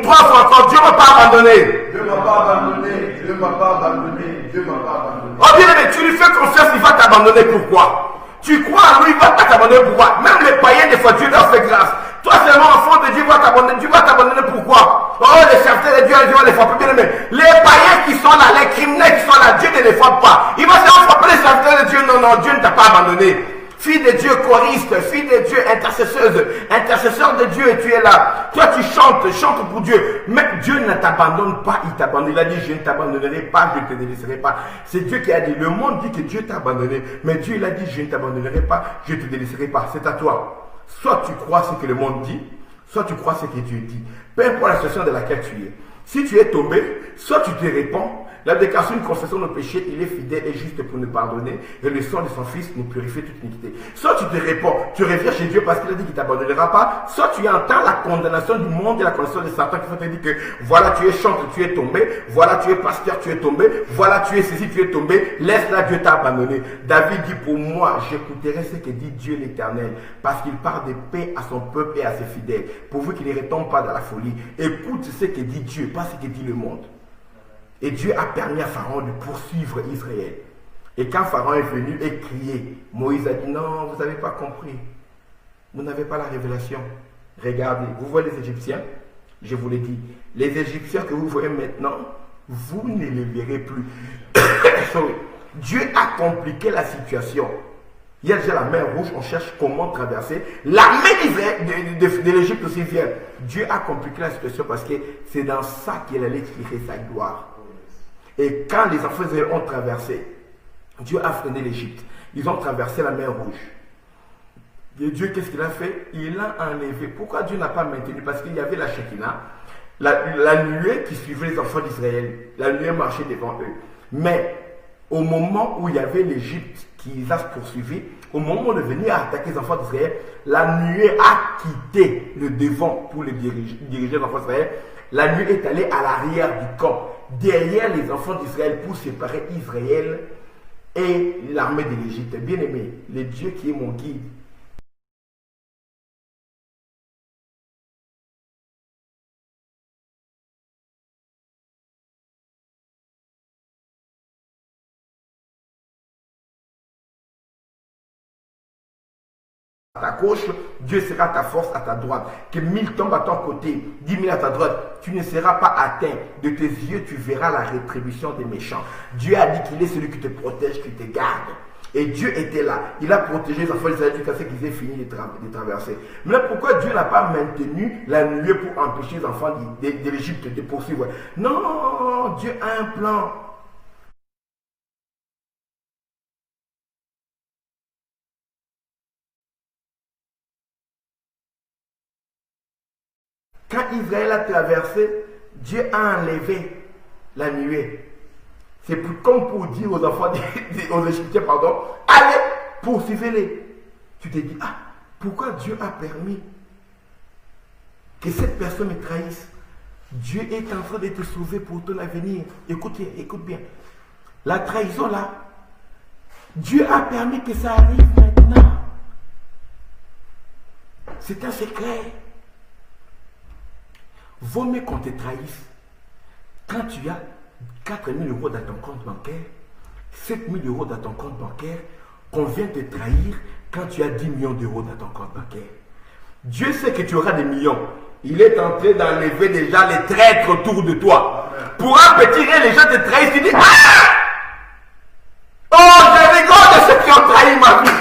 3 fois encore, Dieu ne m'a pas abandonné. Dieu m'a pas abandonné. Dieu m'a pas abandonné. Dieu m'a pas abandonné. Oh, bien aimé, tu lui fais confiance, il va t'abandonner. Pourquoi? Tu crois en lui, il va pas t'abandonner. Pourquoi? Même les païens, des fois, Dieu leur fait grâce. Toi seulement enfant de Dieu va t'abandonner. Dieu va t'abandonner pourquoi? Oh, les serviteurs de Dieu, Dieu va les frapper, bien aimé. Les païens qui sont là, les criminels qui sont là, Dieu ne les frappe pas. Il va se frapper les serviteurs de Dieu. Non, non, Dieu ne t'a pas abandonné. Fille de Dieu, choriste, fille de Dieu, intercesseuse, intercesseur de Dieu, et tu es là. Toi, tu chantes, chante pour Dieu. Mais Dieu ne t'abandonne pas, il t'abandonne. Il a dit, je ne t'abandonnerai pas, je ne te délaisserai pas. C'est Dieu qui a dit. Le monde dit que Dieu t'a abandonné. Mais Dieu, il a dit, je ne t'abandonnerai pas, je ne te délaisserai pas. C'est à toi. Soit tu crois ce que le monde dit, soit tu crois ce que Dieu dit. Peu importe la situation dans laquelle tu es. Si tu es tombé, soit tu te répands. L'abdication, une confession de péché, il est fidèle et juste pour nous pardonner. Et le sang de son fils nous purifie toute iniquité. Soit tu te répands, tu reviens chez Dieu parce qu'il a dit qu'il ne t'abandonnera pas. Soit tu entends la condamnation du monde et la condamnation de Satan qui va te dire que voilà, tu es chanteur, tu es tombé. Voilà, tu es pasteur, tu es tombé. Voilà, tu es ceci, tu es tombé. Laisse-la, Dieu t'a abandonné. David dit, pour moi, j'écouterai ce que dit Dieu l'Éternel. Parce qu'il parle de paix à son peuple et à ses fidèles. Pourvu qu'il ne retombe pas dans la folie. Écoute ce que dit Dieu, pas ce que dit le monde. Et Dieu a permis à Pharaon de poursuivre Israël. Et quand Pharaon est venu et crié, Moïse a dit, non, vous n'avez pas compris. Vous n'avez pas la révélation. Regardez, vous voyez les Égyptiens? Je vous l'ai dit. Les Égyptiens que vous voyez maintenant, vous ne les verrez plus. Dieu a compliqué la situation. Il y a déjà la mer rouge, on cherche comment traverser. L'armée de l'Égypte aussi vient. Dieu a compliqué la situation parce que c'est dans ça qu'il allait tirer sa gloire. Et quand les enfants d'Israël ont traversé, Dieu a freiné l'Égypte. Ils ont traversé la mer rouge. Et Dieu, qu'est-ce qu'il a fait? Il l'a enlevé. Pourquoi Dieu n'a pas maintenu? Parce qu'il y avait la Shekinah, la nuée qui suivait les enfants d'Israël. La nuée marchait devant eux. Mais au moment où il y avait l'Égypte qui les a poursuivis, au moment où on est venu à attaquer les enfants d'Israël, la nuée a quitté le devant pour les diriger les enfants d'Israël. La nuée est allée à l'arrière du camp, derrière les enfants d'Israël pour séparer Israël et l'armée de l'Égypte. Bien aimé, le Dieu qui est mon guide, ta gauche, Dieu sera ta force à ta droite. Que 1000 tombent à ton côté, 10 000 à ta droite, tu ne seras pas atteint. De tes yeux, tu verras la rétribution des méchants. Dieu a dit qu'il est celui qui te protège, qui te garde. Et Dieu était là. Il a protégé les enfants d'Israël jusqu'à ce qu'ils aient fini de traverser. Mais pourquoi Dieu n'a pas maintenu la nuée pour empêcher les enfants de l'Égypte de poursuivre? Non, Dieu a un plan. Quand Israël a traversé, Dieu a enlevé la nuée. C'est comme pour dire aux enfants, aux Égyptiens, pardon, allez, poursuivez-les. Tu te dis, ah, pourquoi Dieu a permis que cette personne me trahisse? Dieu est en train de te sauver pour ton avenir. Écoute bien. La trahison là, Dieu a permis que ça arrive maintenant. C'est un secret. Vaut mieux qu'on te trahisse quand tu as 4 000 euros dans ton compte bancaire, 7 000 euros dans ton compte bancaire, qu'on vient te trahir quand tu as 10 millions d'euros dans ton compte bancaire. Dieu sait que tu auras des millions. Il est en train d'enlever déjà les traîtres autour de toi. Pour un petit rien, les gens te trahissent, tu dis, ah! Oh, je rigole de ceux qui ont trahi ma vie.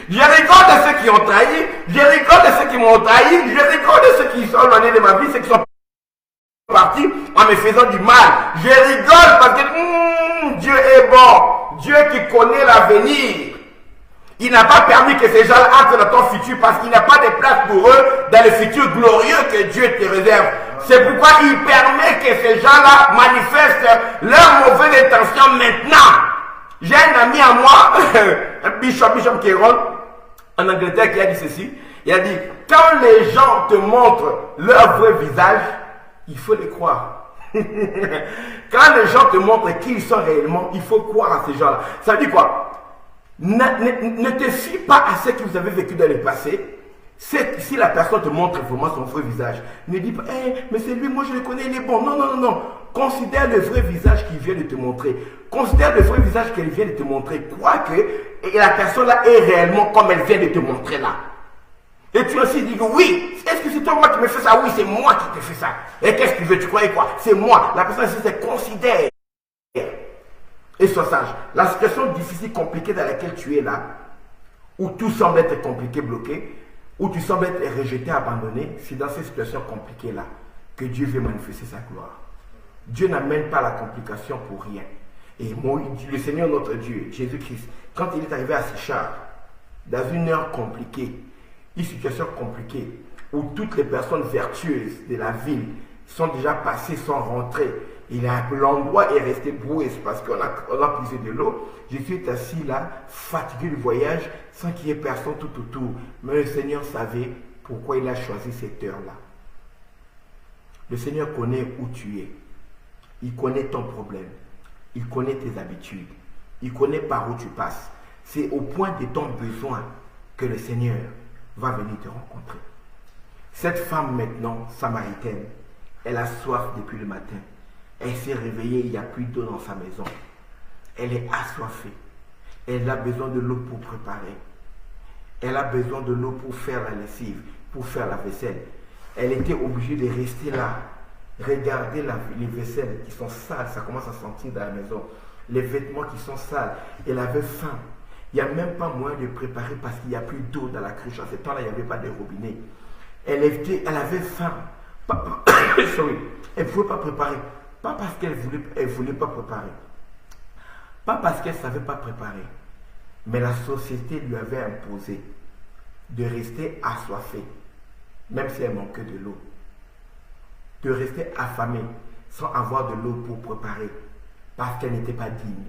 Je rigole de ceux qui ont trahi, je rigole de ceux qui m'ont trahi, je rigole de ceux qui sont éloignés de ma vie, ceux qui sont partis en me faisant du mal. Je rigole parce que Dieu est bon, Dieu qui connaît l'avenir. Il n'a pas permis que ces gens entrent dans ton futur parce qu'il n'y a pas de place pour eux dans le futur glorieux que Dieu te réserve. C'est pourquoi il permet que ces gens-là manifestent leurs mauvaises intentions maintenant. J'ai un ami à moi, Bishop Kéron, en Angleterre, qui a dit ceci. Il a dit, quand les gens te montrent leur vrai visage, il faut les croire. Quand les gens te montrent qui ils sont réellement, il faut croire à ces gens-là. Ça veut dire quoi? Ne te fie pas à ce que vous avez vécu dans le passé. Si la personne te montre vraiment son vrai visage, ne dis pas, mais c'est lui, moi je le connais, il est bon. Non. Considère le vrai visage qu'il vient de te montrer. Considère le vrai visage qu'elle vient de te montrer. Crois que la personne là est réellement comme elle vient de te montrer là. Et tu aussi dis que oui, est-ce que c'est toi moi qui me fais ça? Oui, c'est moi qui te fais ça. Et qu'est-ce que tu veux? Tu croyais quoi? C'est moi. La personne ici, c'est considère. Et sois sage. La situation difficile, compliquée dans laquelle tu es là, où tout semble être compliqué, bloqué, où tu sembles être rejeté, abandonné, c'est dans ces situations compliquées-là que Dieu veut manifester sa gloire. Dieu n'amène pas la complication pour rien. Et le Seigneur notre Dieu, Jésus-Christ, quand il est arrivé à Sichar, dans une heure compliquée, une situation compliquée, où toutes les personnes vertueuses de la ville sont déjà passées, sont rentrées, l'endroit est resté brouillé parce qu'on a puisé de l'eau. Jésus est assis là, fatigué du voyage, sans qu'il y ait personne tout autour. Mais le Seigneur savait pourquoi il a choisi cette heure-là. Le Seigneur connaît où tu es. Il connaît ton problème. Il connaît tes habitudes. Il connaît par où tu passes. C'est au point de ton besoin que le Seigneur va venir te rencontrer. Cette femme maintenant, samaritaine, elle a soif depuis le matin. Elle s'est réveillée, il n'y a plus d'eau dans sa maison. Elle est assoiffée. Elle a besoin de l'eau pour préparer. Elle a besoin de l'eau pour faire la lessive, pour faire la vaisselle. Elle était obligée de rester là. Regarder les vaisselles qui sont sales, ça commence à sentir dans la maison. Les vêtements qui sont sales. Elle avait faim. Il n'y a même pas moyen de préparer parce qu'il n'y a plus d'eau dans la cruche. À ce temps-là, il n'y avait pas de robinet. Elle avait faim. Sorry. Elle ne pouvait pas préparer. Pas parce qu'elle ne voulait pas préparer. Pas parce qu'elle ne savait pas préparer. Mais la société lui avait imposé de rester assoiffée, même si elle manquait de l'eau. De rester affamée sans avoir de l'eau pour préparer, parce qu'elle n'était pas digne.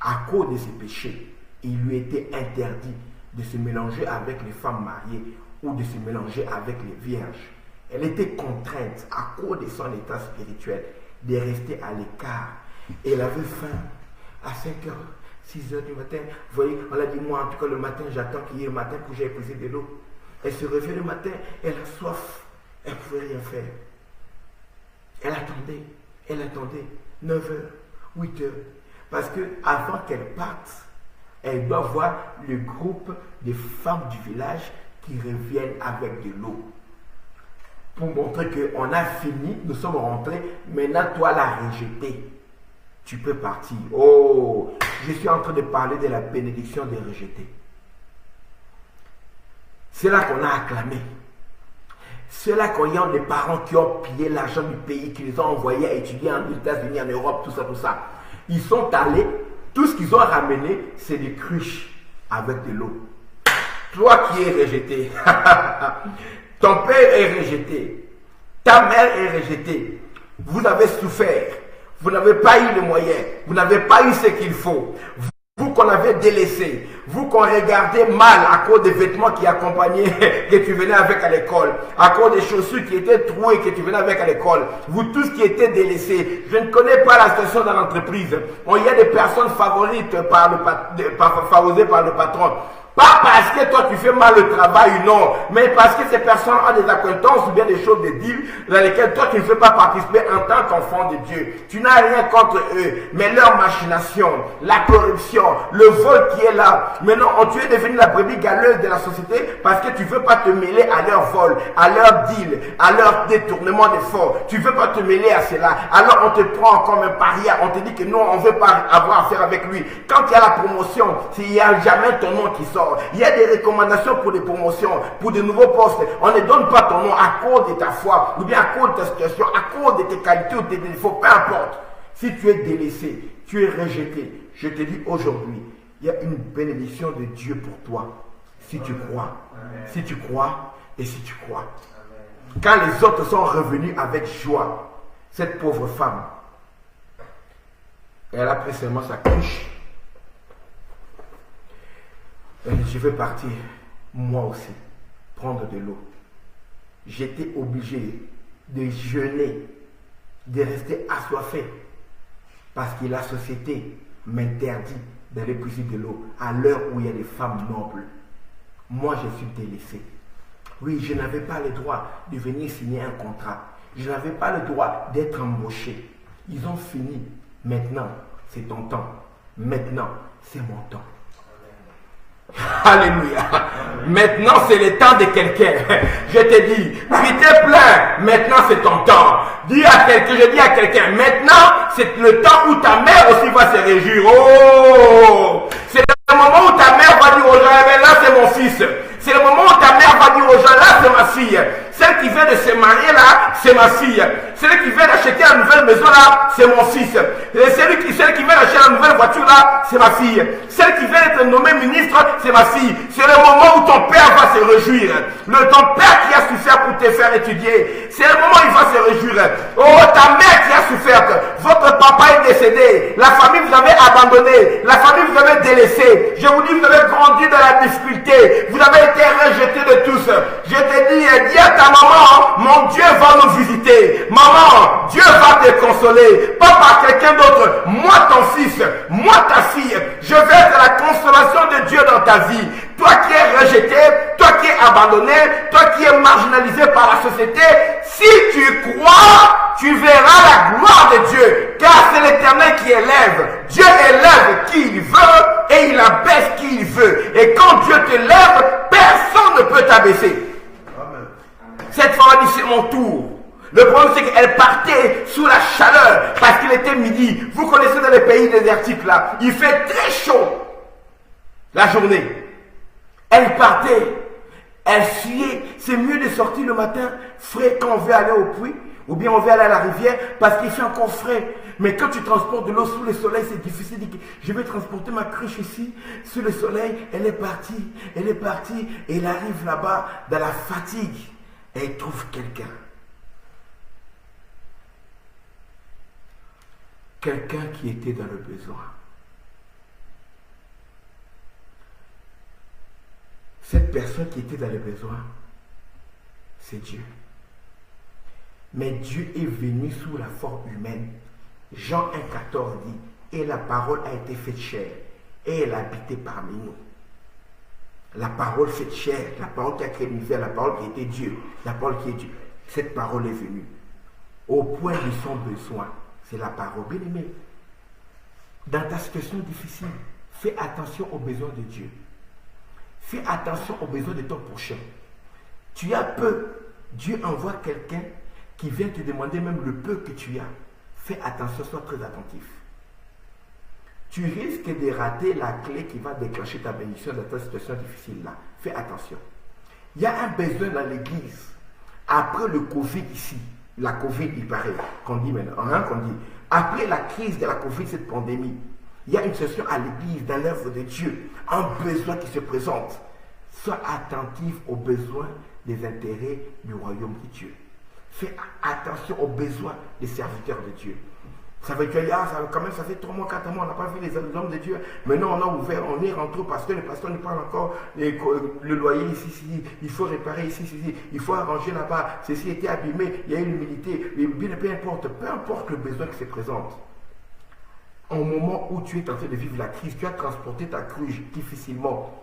À cause de ses péchés, il lui était interdit de se mélanger avec les femmes mariées ou de se mélanger avec les vierges. Elle était contrainte, à cause de son état spirituel, de rester à l'écart. Et elle avait faim à 5h, 6h du matin. Vous voyez, on l'a dit, moi en tout cas le matin, j'attends qu'il y ait le matin pour que j'aille poser de l'eau. Elle se réveille le matin, elle a soif, elle ne pouvait rien faire. Elle attendait 9h, 8h. Parce que avant qu'elle parte, Elle doit voir le groupe des femmes du village qui reviennent avec de l'eau. Pour montrer qu'on a fini, nous sommes rentrés, maintenant toi l'as rejeté. Tu peux partir. Oh, je suis en train de parler de la bénédiction des rejetés. C'est là qu'on a acclamé. C'est là qu'on y a des parents qui ont pillé l'argent du pays, qui les ont envoyés à étudier en États-Unis, en Europe, tout ça, tout ça. Ils sont allés, tout ce qu'ils ont ramené, c'est des cruches avec de l'eau. Toi qui es rejeté, ton père est rejeté, ta mère est rejetée, vous avez souffert, vous n'avez pas eu les moyens, vous n'avez pas eu ce qu'il faut. Vous qu'on avait délaissé, vous qu'on regardait mal à cause des vêtements qui accompagnaient, que tu venais avec à l'école, à cause des chaussures qui étaient trouées, que tu venais avec à l'école, vous tous qui étaez délaissés. Je ne connais pas la situation dans l'entreprise. Il y a des personnes favorites favorisées par le patron. Pas parce que toi tu fais mal le travail, non, mais parce que ces personnes ont des acquaintances ou bien des choses, des deals dans lesquelles toi tu ne fais pas participer en tant qu'enfant de Dieu. Tu n'as rien contre eux, mais leur machination, la corruption, le vol qui est là. Maintenant, tu es devenu la brebis galeuse de la société parce que tu ne veux pas te mêler à leur vol, à leur deal, à leur détournement de fonds. Tu ne veux pas te mêler à cela. Alors on te prend comme un paria, on te dit que non, on ne veut pas avoir affaire avec lui. Quand il y a la promotion, il n'y a jamais ton nom qui sort. Il y a des recommandations pour des promotions, pour de nouveaux postes. On ne donne pas ton nom à cause de ta foi, ou bien à cause de ta situation, à cause de tes qualités ou de tes défauts, peu importe. Si tu es délaissé, tu es rejeté, je te dis aujourd'hui, il y a une bénédiction de Dieu pour toi. Si tu crois, si tu crois et si tu crois. Quand les autres sont revenus avec joie, cette pauvre femme, elle a pris seulement sa couche. Je vais partir, moi aussi, prendre de l'eau. J'étais obligé de jeûner, de rester assoiffé, parce que la société m'interdit d'aller puiser de l'eau à l'heure où il y a des femmes nobles. Moi, je suis délaissé. Oui, je n'avais pas le droit de venir signer un contrat. Je n'avais pas le droit d'être embauché. Ils ont fini. Maintenant, c'est ton temps. Maintenant, c'est mon temps. Alléluia. Maintenant c'est le temps de quelqu'un. Je te dis, tu t'es plein, maintenant c'est ton temps. Je dis à quelqu'un, maintenant c'est le temps où ta mère aussi va se réjouir. Oh, c'est le moment où ta mère va dire aux gens, eh bien, là c'est mon fils. C'est le moment où ta mère va dire aux gens, là c'est ma fille. Celle qui vient de se marier là, c'est ma fille. Celle qui vient d'acheter la nouvelle maison là, c'est mon fils. Celle qui vient d'acheter la nouvelle voiture là, c'est ma fille. Celle qui vient d'être nommée ministre, c'est ma fille. C'est le moment où ton père va se réjouir. Ton père qui a souffert pour te faire étudier, c'est le moment où il va se réjouir. Oh, ta mère qui a souffert, votre papa est décédé, la famille vous avez abandonné, la famille vous avez délaissé. Je vous dis, vous avez grandi dans la difficulté, vous avez été rejeté de tous. Je te dis à ta maman, mon Dieu va nous visiter. Maman, Dieu va te consoler. Pas par quelqu'un d'autre. Moi, ton fils, moi, ta fille, je vais être la consolation de Dieu dans ta vie. Toi qui es rejeté, toi qui es abandonné, toi qui es marginalisé par la société, si tu crois, tu verras la gloire de Dieu. Car c'est l'Éternel qui élève. Dieu élève qui il veut et il abaisse qui il veut. Et quand Dieu te lève, personne ne peut t'abaisser. Cette femme a dit, c'est mon tour. Le problème, c'est qu'elle partait sous la chaleur parce qu'il était midi. Vous connaissez dans les pays désertiques là, il fait très chaud la journée. Elle partait, elle fuyait. C'est mieux de sortir le matin frais quand on veut aller au puits ou bien on veut aller à la rivière parce qu'il fait encore frais. Mais quand tu transportes de l'eau sous le soleil, c'est difficile. Je vais transporter ma cruche ici, sous le soleil. Elle est partie, et elle arrive là-bas dans la fatigue. Et elle trouve quelqu'un. Quelqu'un qui était dans le besoin. Cette personne qui était dans le besoin, c'est Dieu. Mais Dieu est venu sous la forme humaine. Jean 1,14 dit, et la parole a été faite chair, et elle a habité parmi nous. La parole faite chair, la parole qui a créé l'univers, la parole qui était Dieu, la parole qui est Dieu. Cette parole est venue au point de son besoin. C'est la parole. Bien aimé, dans ta situation difficile, Fais attention aux besoins de Dieu. Fais attention aux besoins de ton prochain. Tu as peu. Dieu envoie quelqu'un qui vient te demander même le peu que tu as. Fais attention, sois très attentif. Tu risques de rater la clé qui va déclencher ta bénédiction dans ta situation difficile-là. Fais attention. Il y a un besoin dans l'église. Après le Covid ici, la Covid, il paraît, qu'on dit maintenant, hein, qu'on dit, après la crise de la Covid, cette pandémie, il y a une session à l'église, dans l'œuvre de Dieu, un besoin qui se présente. Sois attentif aux besoins des intérêts du royaume de Dieu. Fais attention aux besoins des serviteurs de Dieu. Ça veut dire, quand même, ça fait 3 mois, 4 mois, on n'a pas vu les hommes de Dieu. Maintenant, on a ouvert, on est rentré parce que le pasteur nous parle encore, le loyer ici, il faut réparer ici, il faut arranger là-bas, ceci était abîmé, il y a eu l'humilité, peu importe le besoin qui se présente. Au moment où tu es en train de vivre la crise, tu as transporté ta cruche difficilement.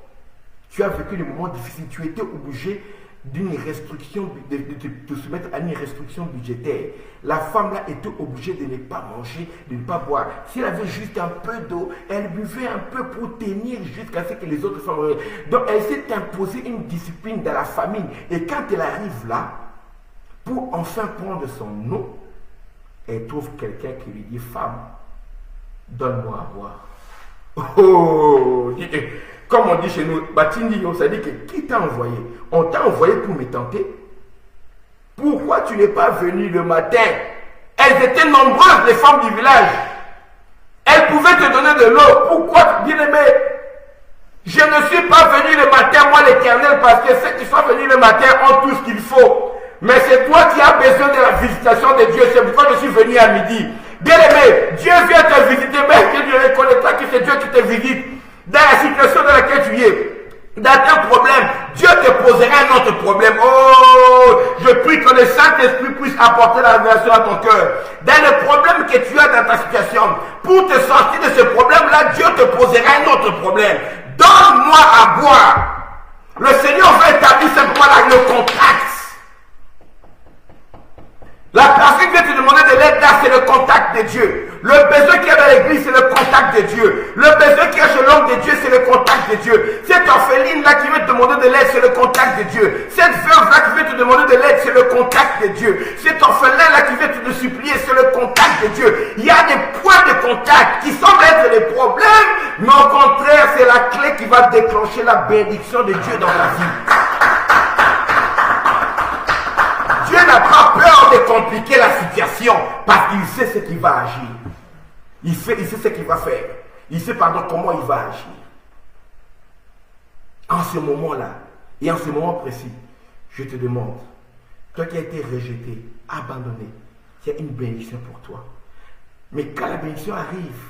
Tu as vécu des moments difficiles, tu étais obligé d'une restriction, de te soumettre à une restriction budgétaire. La femme là était obligée de ne pas manger, de ne pas boire. Si elle avait juste un peu d'eau, elle buvait un peu pour tenir jusqu'à ce que les autres femmes... Donc elle s'est imposée une discipline dans la famille. Et quand elle arrive là, pour enfin prendre son eau, elle trouve quelqu'un qui lui dit, femme, donne-moi à boire. Oh, comme on dit chez nous, Batindio, ça dit que qui t'a envoyé? On t'a envoyé pour me tenter. Pourquoi tu n'es pas venu le matin? Elles étaient nombreuses, les femmes du village. Elles pouvaient te donner de l'eau. Pourquoi, bien-aimé? Je ne suis pas venu le matin, moi l'Éternel, parce que ceux qui sont venus le matin ont tout ce qu'il faut. Mais c'est toi qui as besoin de la visitation de Dieu. C'est pourquoi je suis venu à midi. Bien-aimé, Dieu vient te visiter, mais que tu ne reconnais pas que c'est Dieu qui te visite. Dans la situation dans laquelle tu es, dans un problème, Dieu te posera un autre problème. Oh, je prie que le Saint-Esprit puisse apporter la révélation à ton cœur. Dans le problème que tu as dans ta situation, pour te sortir de ce problème-là, Dieu te posera un autre problème. Donne-moi à boire. Le Seigneur va établir simplement le contact. La personne qui vient te demander de l'aide là, c'est le contact de Dieu. Le besoin qu'il y a dans l'église, c'est le contact de Dieu. Le besoin qu'il y a chez l'homme de Dieu, c'est le contact de Dieu. Cette orpheline là qui vient te demander de l'aide, c'est le contact de Dieu. Cette veuve là qui vient te demander de l'aide, c'est le contact de Dieu. Cet orphelin là qui vient te supplier, c'est le contact de Dieu. Il y a des points de contact qui semblent être des problèmes, mais au contraire, c'est la clé qui va déclencher la bénédiction de Dieu dans ta vie. Dieu n'a pas peur de compliquer la situation parce qu'il sait ce qu'il va agir. Il sait ce qu'il va faire. Il sait comment il va agir. En ce moment-là, et en ce moment précis, je te demande, toi qui as été rejeté, abandonné, il y a une bénédiction pour toi. Mais quand la bénédiction arrive,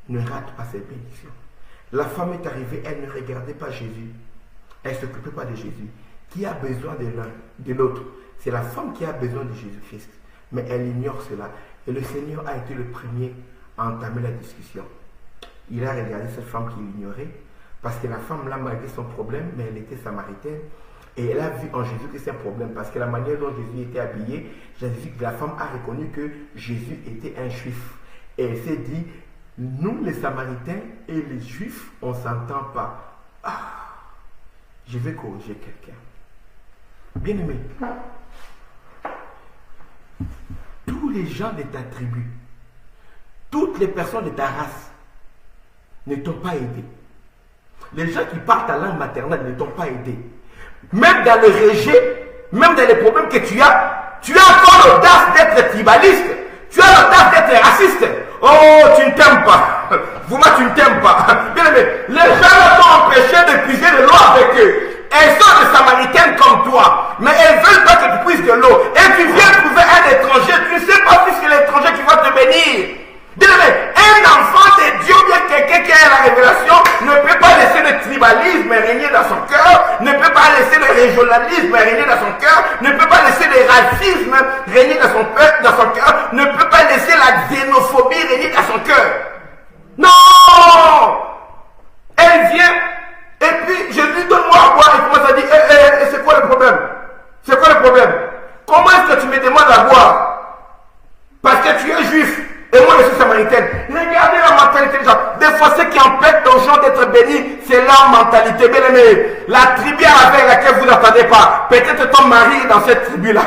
ne rate pas cette bénédiction. La femme est arrivée, elle ne regardait pas Jésus. Elle ne s'occupait pas de Jésus. Qui a besoin de l'un, de l'autre? C'est la femme qui a besoin de Jésus-Christ. Mais elle ignore cela. Et le Seigneur a été le premier à entamer la discussion. Il a regardé cette femme qui l'ignorait. Parce que la femme, là, malgré son problème, mais elle était samaritaine. Et elle a vu en Jésus que c'est un problème. Parce que la manière dont Jésus était habillé, la femme a reconnu que Jésus était un juif. Et elle s'est dit, nous les samaritains et les juifs, on ne s'entend pas. Ah, je vais corriger quelqu'un. Bien-aimé, tous les gens de ta tribu, toutes les personnes de ta race ne t'ont pas aidé. Les gens qui parlent ta langue maternelle ne t'ont pas aidé. Même dans le rejet, même dans les problèmes que tu as encore l'audace d'être tribaliste. Tu as l'audace d'être raciste. Oh, tu ne t'aimes pas. Vous-moi, tu ne t'aimes pas. Bien-aimé, les gens t'ont empêché de puiser de l'eau avec eux. Elles sont des samaritaines comme toi, mais elles veulent pas que tu puisses de l'eau. Et tu viens trouver un étranger, tu ne sais pas si c'est l'étranger qui va te bénir. Bien-aimé, un enfant de Dieu, bien quelqu'un qui a la révélation, ne peut pas laisser le tribalisme régner dans son cœur, ne peut pas laisser le régionalisme régner dans son cœur, ne peut pas laisser le racisme régner dans son cœur, ne peut pas laisser la xénophobie régner dans son cœur. Non! Elle vient. Et puis, je lui donne-moi à boire, il commence à dire, c'est quoi le problème? C'est quoi le problème? Comment est-ce que tu me demandes à boire? Parce que tu es juif, et moi je suis samaritaine. Regardez la pas intelligents. Des fois, ce qui empêche aux gens d'être bénis, c'est leur mentalité. Bien aimé, la tribu avec laquelle vous n'entendez pas, peut-être ton mari est dans cette tribu-là.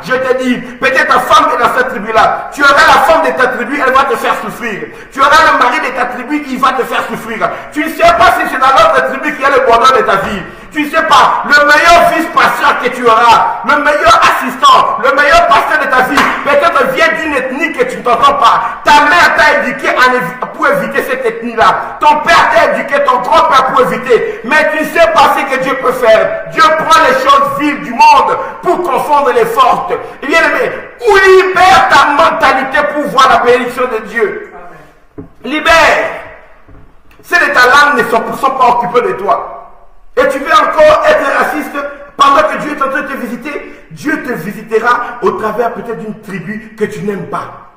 Je te dis, peut-être ta femme est dans cette tribu-là. Tu auras la femme de ta tribu, elle va te faire souffrir. Tu auras le mari de ta tribu, il va te faire souffrir. Tu ne sais pas si c'est dans l'autre tribu qu'il y a le bonheur de ta vie. Tu ne sais pas, le meilleur vice-pasteur que tu auras, le meilleur assistant, le meilleur pasteur de ta vie, peut-être vient d'une ethnie que tu ne t'entends pas. Ta mère t'a éduqué pour éviter cette ethnie-là. Ton père t'a éduqué, ton grand-père pour éviter. Mais tu ne sais pas ce que Dieu peut faire. Dieu prend les choses viles du monde pour confondre les fortes. Et bien aimé, ou libère ta mentalité pour voir la bénédiction de Dieu. Libère. Si les talents ne sont pas occupés de toi, et tu veux encore être raciste pendant que Dieu est en train de te visiter, Dieu te visitera au travers peut-être d'une tribu que tu n'aimes pas.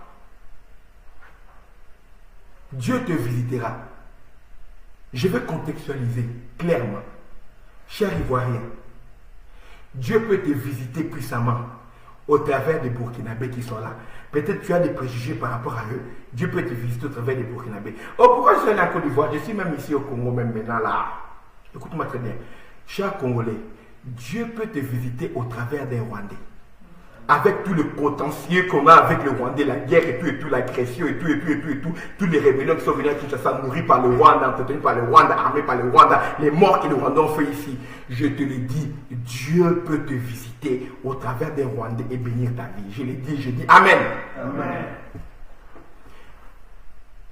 Dieu te visitera. Je vais contextualiser clairement. Cher Ivoirien, Dieu peut te visiter puissamment au travers des Burkinabés qui sont là. Peut-être tu as des préjugés par rapport à eux. Dieu peut te visiter au travers des Burkinabés. Oh, pourquoi je suis allé en Côte d'Ivoire? Je suis même ici au Congo, même maintenant là. Écoute-moi très bien. Cher Congolais, Dieu peut te visiter au travers des Rwandais. Avec tout le potentiel qu'on a avec le Rwandais, la guerre et tout, l'agression et tout, toutes les rébellions qui sont venues à Kinshasa, nourries par le Rwanda, entretenues par le Rwanda, armées par le Rwanda, les morts que le Rwanda ont fait ici. Je te le dis, Dieu peut te visiter au travers des Rwandais et bénir ta vie. Je le dis, je dis Amen. Amen.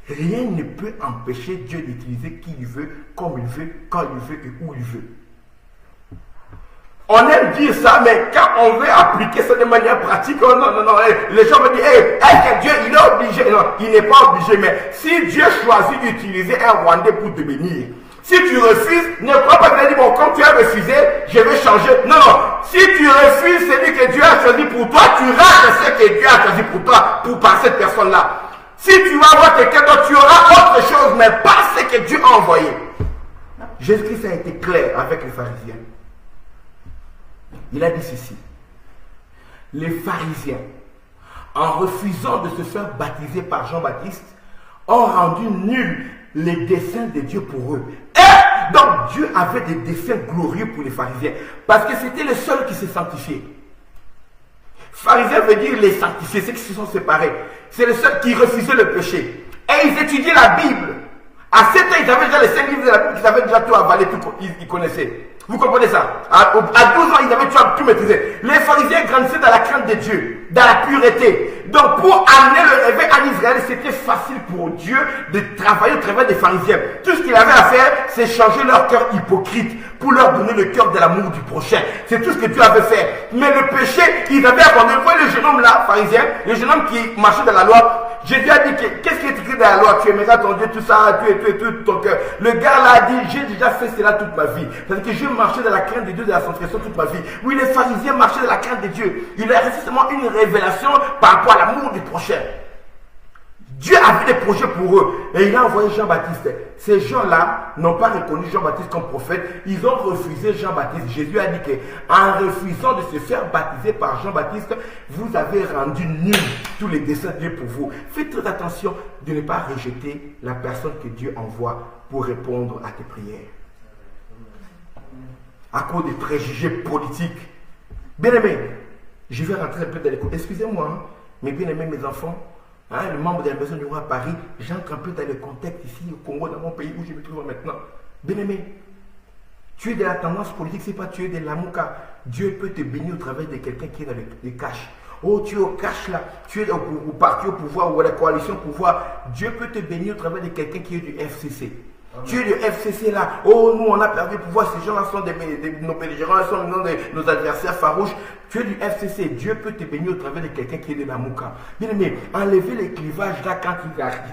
Rien ne peut empêcher Dieu d'utiliser qui il veut, comme il veut, quand il veut et où il veut. On aime dire ça, mais quand on veut appliquer ça de manière pratique, oh non, les gens vont dire, est-ce que Dieu, il est obligé? Non, il n'est pas obligé, mais si Dieu choisit d'utiliser un Rwandais pour te bénir, si tu refuses, ne crois pas qu'il a dit, bon, comme tu as refusé, je vais changer. Non, si tu refuses celui que Dieu a choisi pour toi, tu rates ce que Dieu a choisi pour toi, par cette personne-là. Si tu vas voir quelqu'un d'autre, tu auras autre chose, mais pas ce que Dieu a envoyé. Jésus-Christ a été clair avec les pharisiens. Il a dit ceci. Les pharisiens, en refusant de se faire baptiser par Jean-Baptiste, ont rendu nuls les desseins de Dieu pour eux. Et donc Dieu avait des desseins glorieux pour les pharisiens, parce que c'était les seuls qui se sanctifiaient. Pharisiens veut dire les sanctifiés, ceux qui se sont séparés. C'est les seuls qui refusaient le péché. Et ils étudiaient la Bible. À 7 ans, ils avaient déjà les 5 livres de la Bible, ils avaient déjà tout avalé, ils connaissaient. Vous comprenez ça? À 12 ans, ils avaient tout maîtrisé. Les pharisiens grandissaient dans la crainte de Dieu, dans la pureté. Donc, pour amener le réveil en Israël, c'était facile pour Dieu de travailler au travers des pharisiens. Tout ce qu'il avait à faire, c'est changer leur cœur hypocrite pour leur donner le cœur de l'amour du prochain. C'est tout ce que Dieu avait fait. Mais le péché, ils avaient abandonné. Vous voyez le jeune homme là, pharisien, le jeune homme qui marchait dans la loi. Jésus a dit, qu'est-ce qui est écrit dans la loi? Tu aimeras ton Dieu, tout ça, tout, ton cœur. Le gars là a dit, j'ai déjà fait cela toute ma vie. C'est-à-dire que je marchais dans la crainte de Dieu, de la sanctification toute ma vie. Oui, les pharisiens marchaient dans la crainte de Dieu. Il a reçu seulement une révélation par rapport à l'amour du prochain. Dieu avait des projets pour eux. Et il a envoyé Jean-Baptiste. Ces gens-là n'ont pas reconnu Jean-Baptiste comme prophète. Ils ont refusé Jean-Baptiste. Jésus a dit qu'en refusant de se faire baptiser par Jean-Baptiste, vous avez rendu nuls tous les desseins de Dieu pour vous. Faites très attention de ne pas rejeter la personne que Dieu envoie pour répondre à tes prières. À cause des préjugés politiques. Bien-aimés, je vais rentrer un peu dans les cours. Excusez-moi, hein, mais bien-aimés, mes enfants, hein, le membre de la maison du roi à Paris, j'entre un peu dans le contexte ici au Congo, dans mon pays où je me trouve maintenant. Bien-aimé, tu es de la tendance politique, c'est pas tu es de l'amouka. Dieu peut te bénir au travers de quelqu'un qui est dans le cash. Oh, tu es au cash là, tu es au parti au pouvoir ou à la coalition au pouvoir. Dieu peut te bénir au travers de quelqu'un qui est du FCC. Amen. Tu es du FCC là. Oh, nous on a perdu le pouvoir. Ces gens-là sont nos belligérants, sont nos adversaires farouches. Tu es du FCC. Dieu peut te bénir au travers de quelqu'un qui est de la Mouka. Bien aimé, enlevez les clivages là quand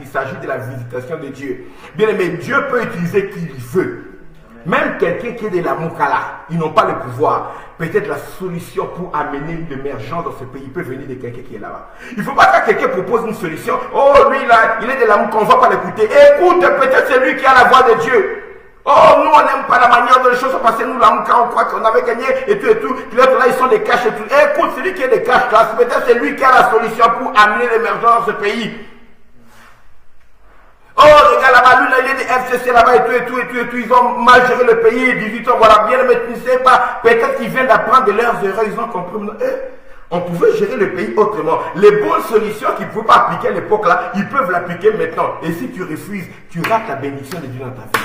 il s'agit de la visitation de Dieu. Bien aimé, Dieu peut utiliser qui il veut. Même quelqu'un qui est de la Mouka là, ils n'ont pas le pouvoir. Peut-être la solution pour amener une émergence dans ce pays peut venir de quelqu'un qui est là-bas. Il ne faut pas que quelqu'un propose une solution. Oh, lui là, il est de la Mouka, on ne va pas l'écouter. Écoute, peut-être c'est lui qui a la voix de Dieu. Oh, nous on n'aime pas la manière dont les choses sont passées. Nous, la Mouka, on croit qu'on avait gagné et tout. L'autre là, ils sont des caches et tout. Écoute, celui qui est des caches là, peut-être c'est lui qui a la solution pour amener l'émergence dans ce pays. Oh, des FCC là-bas et tout, ils ont mal géré le pays, 18 ans, voilà, bien, mais tu ne sais pas, peut-être qu'ils viennent d'apprendre de leurs erreurs, ils ont compris. On pouvait gérer le pays autrement. Les bonnes solutions qu'ils ne pouvaient pas appliquer à l'époque là, ils peuvent l'appliquer maintenant. Et si tu refuses, tu rates la bénédiction de Dieu dans ta vie.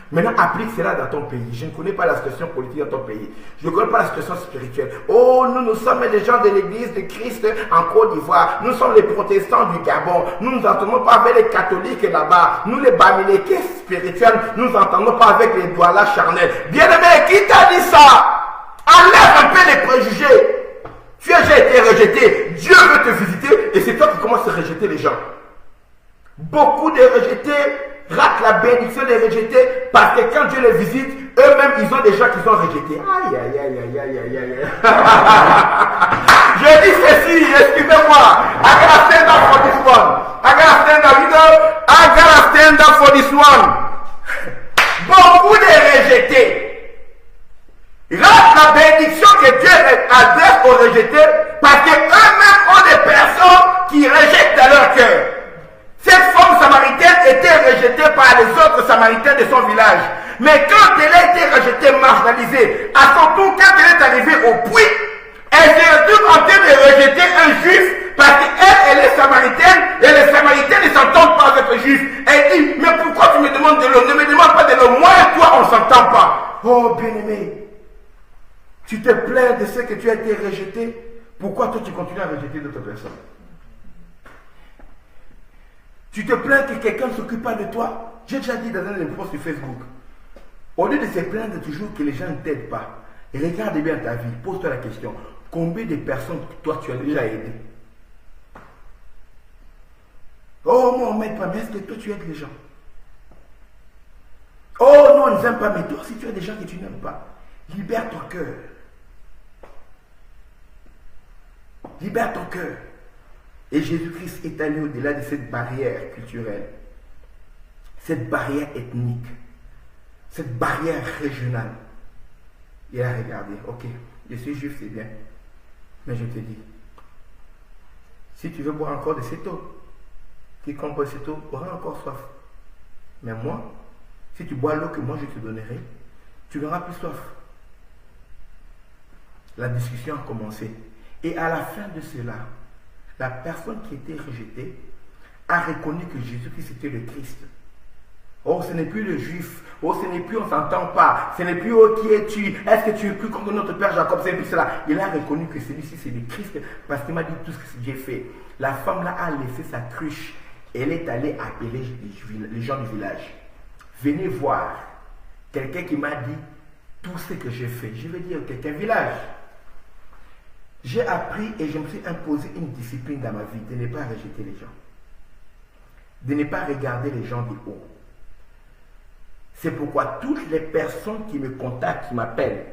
Maintenant, applique cela dans ton pays. Je ne connais pas la situation politique dans ton pays. Je ne connais pas la situation spirituelle. Oh, nous sommes les gens de l'église de Christ en Côte d'Ivoire. Nous sommes les protestants du Gabon. Nous n'entendons pas avec les catholiques là-bas. Nous, les bamilékés spirituels, nous n'entendons pas avec les doualas charnels. Bien-aimé, qui t'a dit ça? Enlève un peu les préjugés. Tu as déjà été rejeté. Dieu veut te visiter et c'est toi qui commences à rejeter les gens. Beaucoup de rejetés ratent la bénédiction des rejetés parce que quand Dieu les visite, eux-mêmes, ils ont des gens qui sont rejetés. Aïe, aïe, aïe, aïe, aïe, aïe, aïe. Je dis ceci, excusez-moi. I gotta stand up for this one. I gotta stand up, you know. I gotta stand up for this one. Beaucoup de rejetés ratent la bénédiction que Dieu adresse aux rejetés parce qu'eux-mêmes ont des personnes qui rejettent dans leur cœur. Cette femme samaritaine était rejetée par les autres samaritains de son village. Mais quand elle a été rejetée, marginalisée, à son tour, quand elle est arrivée au puits, elle s'est retrouvée en train de rejeter un juif parce qu'elle est samaritaine et les samaritains ne s'entendent pas avec le juif. Elle dit, mais pourquoi tu me demandes de l'eau? Ne me demande pas de l'eau. Moi et toi, on ne s'entend pas. Oh, bien-aimé, tu te plains de ce que tu as été rejeté. Pourquoi toi, tu continues à rejeter d'autres personnes? Tu te plains que quelqu'un ne s'occupe pas de toi. J'ai déjà dit dans un post sur Facebook. Au lieu de se plaindre toujours que les gens ne t'aident pas, regarde bien ta vie, pose-toi la question. Combien de personnes toi tu as déjà aidé? Oh, moi on ne m'aide pas, mais est-ce que toi tu aides les gens? Oh non, on ne nous aime pas, mais toi si tu as des gens que tu n'aimes pas, libère ton cœur. Libère ton cœur. Et Jésus-Christ est allé au-delà de cette barrière culturelle, cette barrière ethnique, cette barrière régionale. Il a regardé, ok, je suis juif, c'est bien, mais je te dis, si tu veux boire encore de cette eau, quiconque boit cette eau aura encore soif. Mais moi, si tu bois l'eau que moi je te donnerai, tu n'auras plus soif. La discussion a commencé. Et à la fin de cela, la personne qui était rejetée a reconnu que Jésus-Christ était le Christ. Oh, ce n'est plus le juif. Oh, ce n'est plus on ne s'entend pas. Ce n'est plus oh, qui es-tu? Est-ce que tu es plus comme notre père Jacob? C'est plus cela. Il a reconnu que celui-ci c'est le Christ parce qu'il m'a dit tout ce que j'ai fait. La femme là a laissé sa cruche. Elle est allée appeler les gens du village. Venez voir quelqu'un qui m'a dit tout ce que j'ai fait. Je veux dire quelqu'un village. J'ai appris et je me suis imposé une discipline dans ma vie de ne pas rejeter les gens. De ne pas regarder les gens du haut. C'est pourquoi toutes les personnes qui me contactent, qui m'appellent,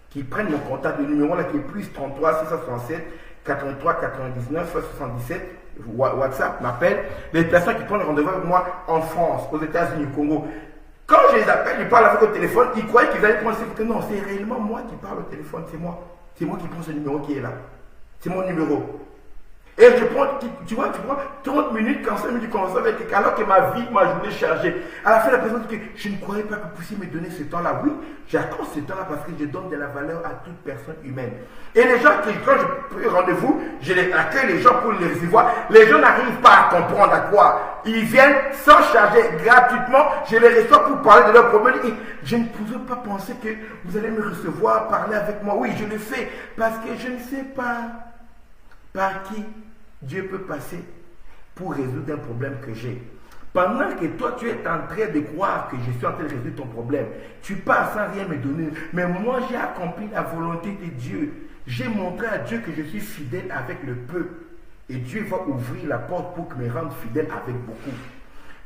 qui prennent mon contact, le numéro là qui est plus 33 667 83 99 77, WhatsApp m'appelle, les personnes qui prennent rendez-vous avec moi en France, aux États-Unis, au Congo. Quand je les appelle, ils parlent avec au téléphone, ils croyaient qu'ils allaient prendre ce. Non, c'est réellement moi qui parle au téléphone, c'est moi. C'est moi qui prends ce numéro qui est là. C'est mon numéro. Et je prends, tu vois, 30 minutes, 45 minutes de conversation avec quelqu'un, alors que ma vie, ma journée est chargée. À la fin, la personne dit que je ne croyais pas que vous puissiez me donner ce temps-là. Oui, j'accorde ce temps-là parce que je donne de la valeur à toute personne humaine. Et les gens, quand je prends rendez-vous, je les accueille les gens pour les recevoir. Les gens n'arrivent pas à comprendre à quoi. Ils viennent sans charger gratuitement. Je les reçois pour parler de leurs problèmes. Et je ne pouvais pas penser que vous allez me recevoir, parler avec moi. Oui, je le fais parce que je ne sais pas par qui Dieu peut passer pour résoudre un problème que j'ai. Pendant que toi, tu es en train de croire que je suis en train de résoudre ton problème, tu pars sans rien me donner. Mais moi, j'ai accompli la volonté de Dieu. J'ai montré à Dieu que je suis fidèle avec le peu. Et Dieu va ouvrir la porte pour me rendre fidèle avec beaucoup.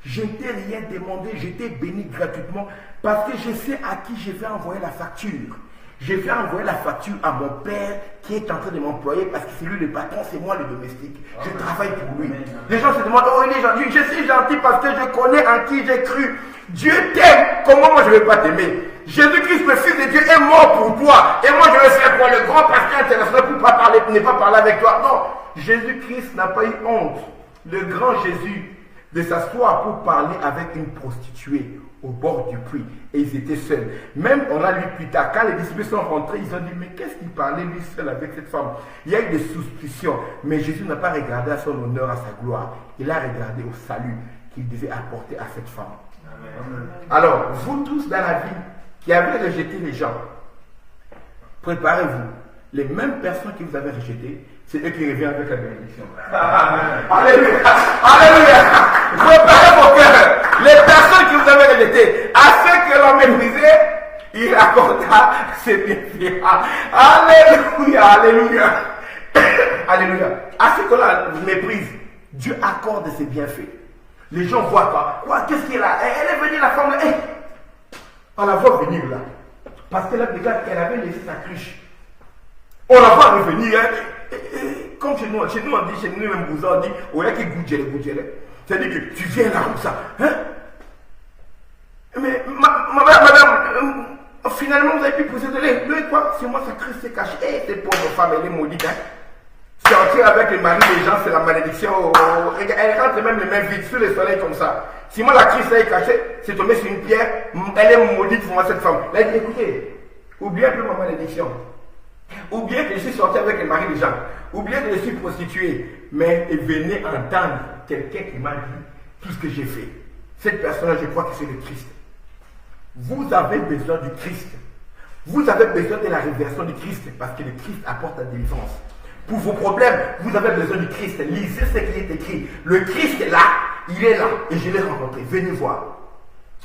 Je ne t'ai rien demandé, je t'ai béni gratuitement parce que je sais à qui je vais envoyer la facture. Je vais envoyer la facture à mon père qui est en train de m'employer parce que c'est lui le patron, c'est moi le domestique. Je travaille pour lui. Les gens se demandent, oh il est gentil, je suis gentil parce que je connais en qui j'ai cru. Dieu t'aime, comment moi je ne vais pas t'aimer? Jésus-Christ, le Fils de Dieu, est mort pour toi. Et moi je vais faire quoi? Le grand pasteur international pour pas parler, pour ne pas parler avec toi. Non, Jésus-Christ n'a pas eu honte. Le grand Jésus de s'asseoir pour parler avec une prostituée au bord du puits. Et ils étaient seuls. Même on a lu plus tard, quand les disciples sont rentrés, ils ont dit, mais qu'est-ce qu'il parlait lui seul avec cette femme? Il y a eu des suspicions, mais Jésus n'a pas regardé à son honneur, à sa gloire. Il a regardé au salut qu'il devait apporter à cette femme. Amen. Alors, vous tous dans la vie qui avez rejeté les gens, préparez-vous. Les mêmes personnes qui vous avez rejetées, c'est eux qui reviennent avec la bénédiction. Alléluia! Alléluia! Préparez vos cœurs. Les personnes qui vous avez rejetées, à ceux qui l'ont méprisé, il accordera ses bienfaits. Alléluia! Alléluia! Alléluia! À ceux qui l'ont méprise, Dieu accorde ses bienfaits. Les gens voient quoi? Quoi? Qu'est-ce qu'il y a là? Elle est venue, la femme là. Hey! On la voit venir là. Parce que là, regarde, elle avait laissé sa cruche. On la voit revenir. Hein? Comme chez nous, on dit, chez nous, même Bouza, on dit, oh, il y a qui goûte. C'est-à-dire que tu viens là comme ça. Hein? Mais, madame, finalement, vous avez pu pousser de lait. Le quoi? C'est moi, sa cruche s'est cachée. Et cette pauvre femme, elle est maudite. Hein? Sortir avec le mari des gens, c'est la malédiction. Elle rentre même les mains vides sur le soleil comme ça. Si moi la crise est cachée, c'est tombé sur une pierre, elle est maudite pour moi cette femme. Elle a dit, écoutez, oubliez un peu ma malédiction. Oubliez que je suis sorti avec le mari des gens. Oubliez que je suis prostituée. Mais venez entendre quelqu'un qui m'a dit tout ce que j'ai fait. Cette personne-là, je crois que c'est le Christ. Vous avez besoin du Christ. Vous avez besoin de la révélation du Christ parce que le Christ apporte la délivrance. Pour vos problèmes, vous avez besoin du Christ. Lisez ce qui est écrit. Le Christ est là, il est là, et je l'ai rencontré. Venez voir.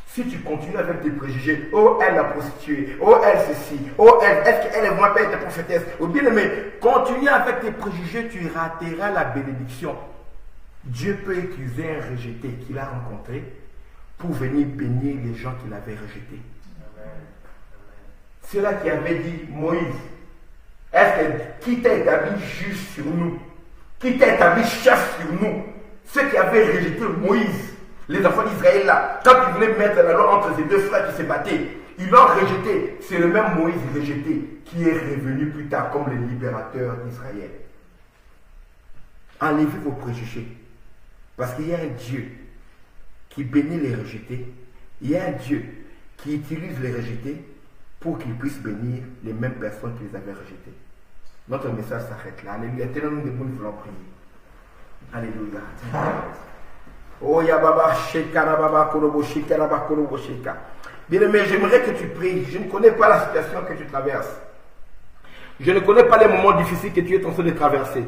Si tu continues avec tes préjugés, oh elle la prostituée, oh elle ceci, oh elle, est-ce qu'elle est vraiment pas été prophétesse? Ou bien aimé, continue avec tes préjugés, tu rateras la bénédiction. Dieu peut utiliser un rejeté qu'il a rencontré pour venir bénir les gens qu'il avait rejetés. Ceux-là qui avaient dit, Moïse, est-ce que qui t'a établi juge sur nous? Qui t'a établi chef sur nous? Ceux qui avaient rejeté Moïse, les enfants d'Israël là, quand ils voulaient mettre la loi entre ces deux frères qui se battaient, ils l'ont rejeté. C'est le même Moïse rejeté qui est revenu plus tard comme le libérateur d'Israël. Enlevez vos préjugés. Parce qu'il y a un Dieu qui bénit les rejetés. Il y a un Dieu qui utilise les rejetés pour qu'ils puissent bénir les mêmes personnes qui les avaient rejetés. Notre message s'arrête là. Alléluia. Tenons-nous debout, nous voulons prier. Alléluia. Oh Yababa Shekara Baba Korobo Shekara Baba Korobo Sheka. Bien-aimé, j'aimerais que tu pries. Je ne connais pas la situation que tu traverses. Je ne connais pas les moments difficiles que tu es en train de traverser.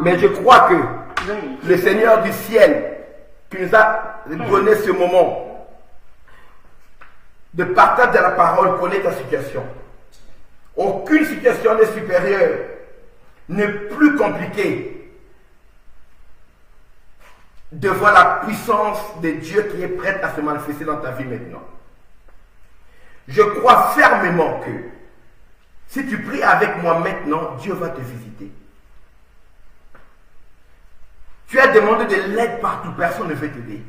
Mais je crois que le Seigneur du ciel qui nous a donné ce moment de partage de la parole connaît ta situation. Aucune situation n'est supérieure, n'est plus compliquée devant la puissance de Dieu qui est prête à se manifester dans ta vie maintenant. Je crois fermement que si tu pries avec moi maintenant, Dieu va te visiter. Tu as demandé de l'aide partout, personne ne veut t'aider.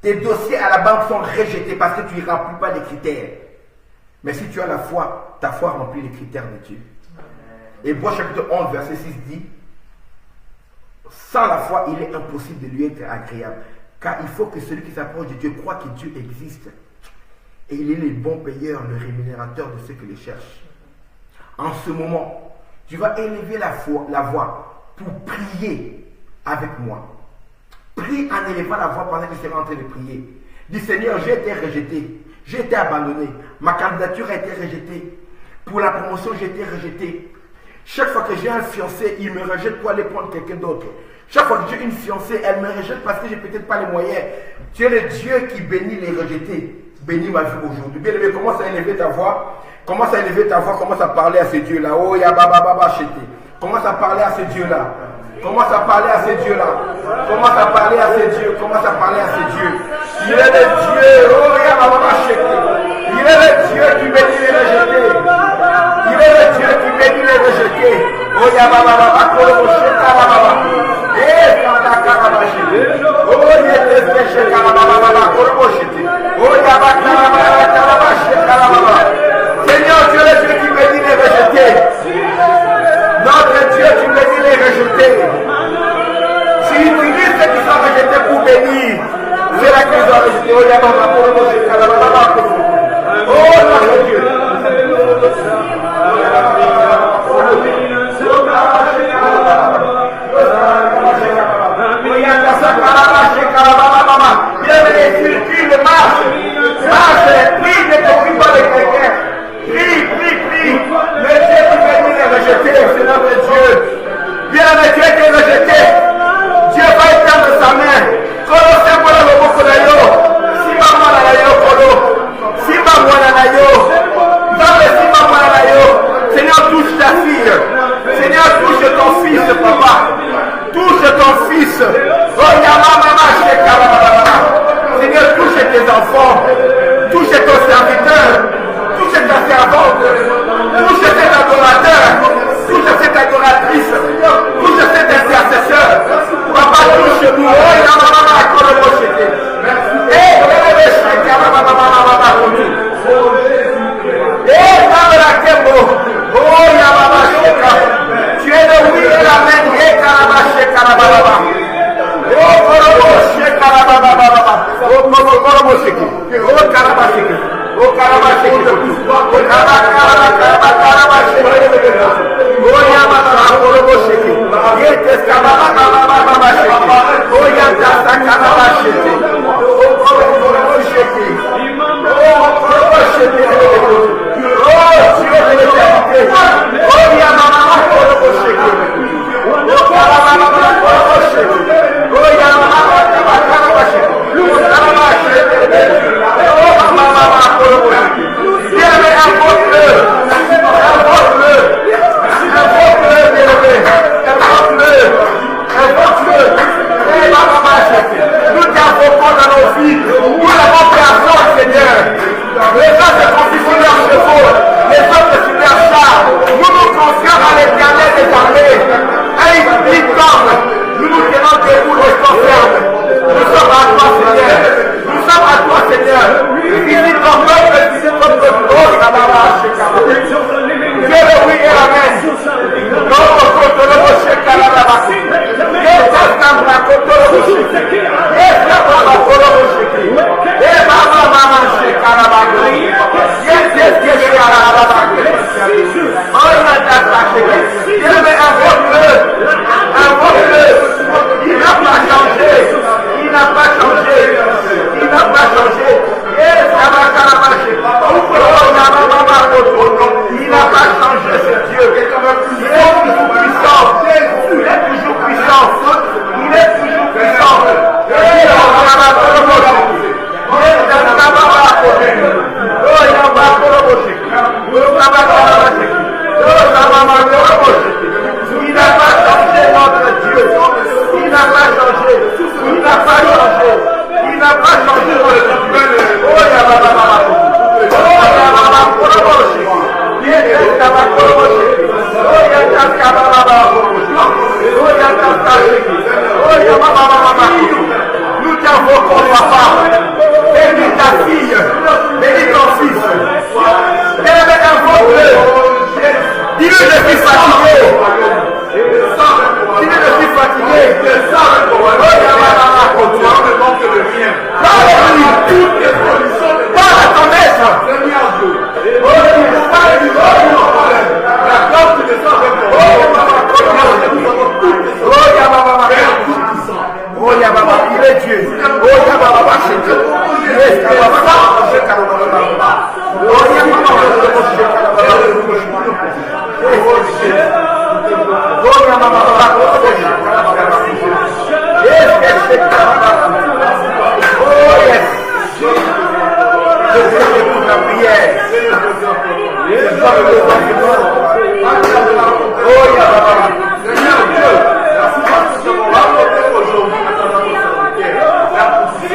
Tes dossiers à la banque sont rejetés parce que tu ne remplis pas les critères. Mais si tu as la foi, ta foi remplit les critères de Dieu. Hébreux chapitre 11, verset 6 dit, sans la foi, il est impossible de lui être agréable. Car il faut que celui qui s'approche de Dieu croit que Dieu existe. Et il est le bon payeur, le rémunérateur de ceux qui le cherchent. En ce moment, tu vas élever la voix pour prier avec moi. Prie en élevant la voix pendant que je serai en train de prier. Dis Seigneur, j'ai été rejeté, j'ai été abandonné, ma candidature a été rejetée. Pour la promotion, j'ai été rejeté. Chaque fois que j'ai un fiancé, il me rejette pour aller prendre quelqu'un d'autre. Chaque fois que j'ai une fiancée, elle me rejette parce que je n'ai peut-être pas les moyens. Tu es le Dieu qui bénit les rejetés. Bénis ma vie aujourd'hui. Bien aimé, commence à élever ta voix. Commence à élever ta voix, commence à parler à ce Dieu-là. Oh, ya baba baba chete. Commence à parler à ce Dieu-là. Commence à parler à ce Dieu-là. Commence à parler à ce Dieu. Commence à parler à ce Dieu. Il est le Dieu. Oh, ya baba baba chete. Il est le Dieu qui bénit les rejetés. Il est le Dieu qui bénit les rejetés. Oh, ya baba baba kolo chete baba. Eh, kata karaba chete. Oh, yete chete baba baba kolo chete. Oh, ya baba karaba chete baba. Seigneur, tu es le Dieu qui bénit les rejetés. Notre Dieu, tu bénis les rejetés. Tu utilises ceux qui sont rejetés.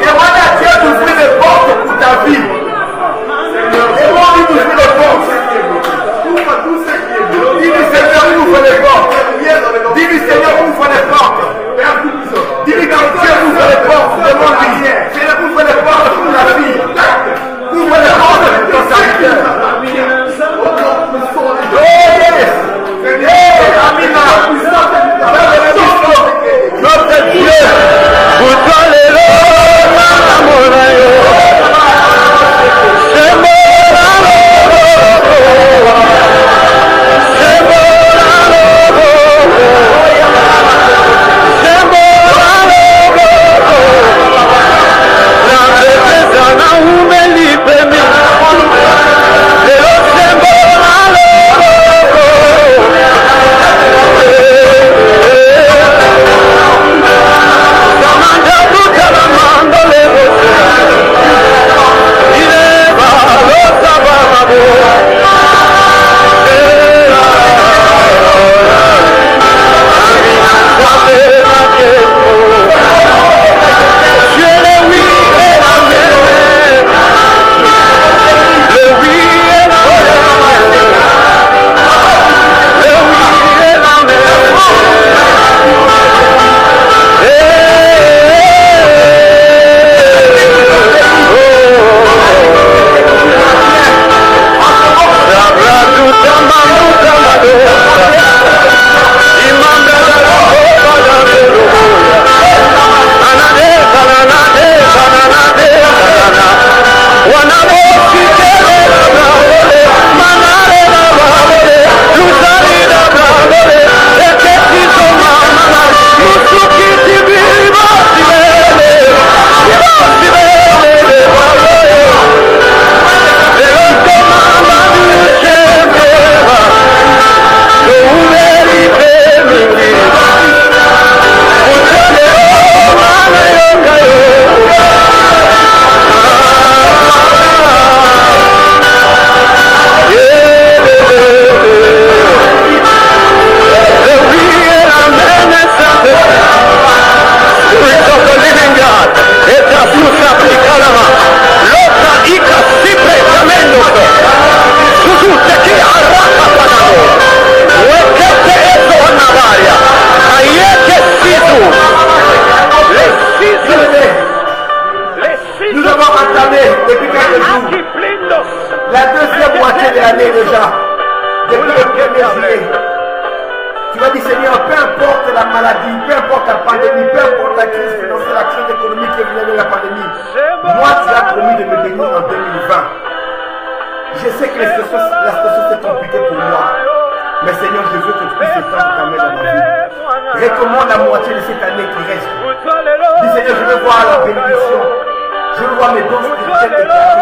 Demande à Dieu d'ouvrir les portes pour ta vie. l'année, depuis quelques jours. La deuxième moitié de l'année déjà. Depuis le 1er juillet. Tu vas dire, Seigneur, peu importe la maladie, peu importe la pandémie, peu importe la crise financière, la crise économique qui est venue avec la pandémie. Moi, tu as promis de me bénir en 2020. Je sais que la situation c'est compliquée pour moi. Mais Seigneur, je veux que tu puisses étendre ta main dans ma vie. Recommande la moitié de cette année qui reste. Dis Seigneur, je veux voir la bénédiction. Je veux voir mes dons spirituels éclater.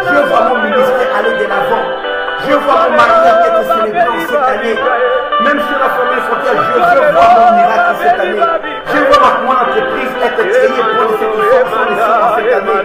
Je veux voir mon ministère aller de l'avant. Je veux voir mon mariage être célébré en cette année. Même sur la famille frontière, je veux voir mon miracle cette année. Je veux voir mon entreprise être créée pour les satisfactions de en cette année.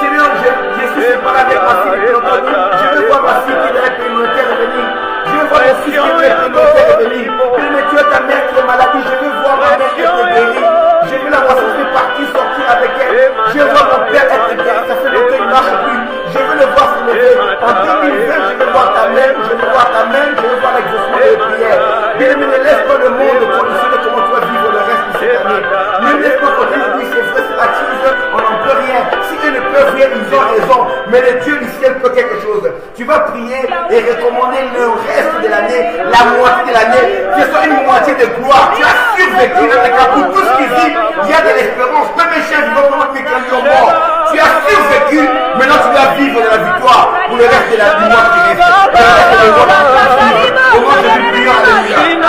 Seigneur, je suis séparé avec ma fille depuis longtemps. Je veux voir ma fille qui est dans la communauté revenir. Je veux voir mon fils qui est dans la communauté revenir. Mais tu es ta mère qui est malade. Je veux voir ma mère qui est guérie. Je veux la voir partir, sortir avec elle. Je veux voir mon père être guéri. Ça fait longtemps qu'il ne marche plus. Je veux le voir se lever. En 2020, je veux voir ta main. Je veux voir ta main. Je veux voir l'exaucement de prières. Bien-aimé, ne laisse pas le monde conditionner comment tu vas vivre le reste de cette année. Ne laisse pas qu'on dise, oui, c'est vrai, c'est la crise, on n'en peut rien. Si eux ne peuvent rien, ils ont raison. Mais le Dieu du ciel peut quelque chose. Tu vas prier et recommander le reste de l'année, la moitié de l'année, que ce soit une moitié de gloire. Tu as survécu dans le cas pour tout ce qui vit. Il y a de l'espérance. Même les chiens vivants pendant que les camions morts. Tu as survécu. Maintenant, tu vas vivre de la victoire pour le reste de la du mois qui reste. Comment je vais prier, alléluia.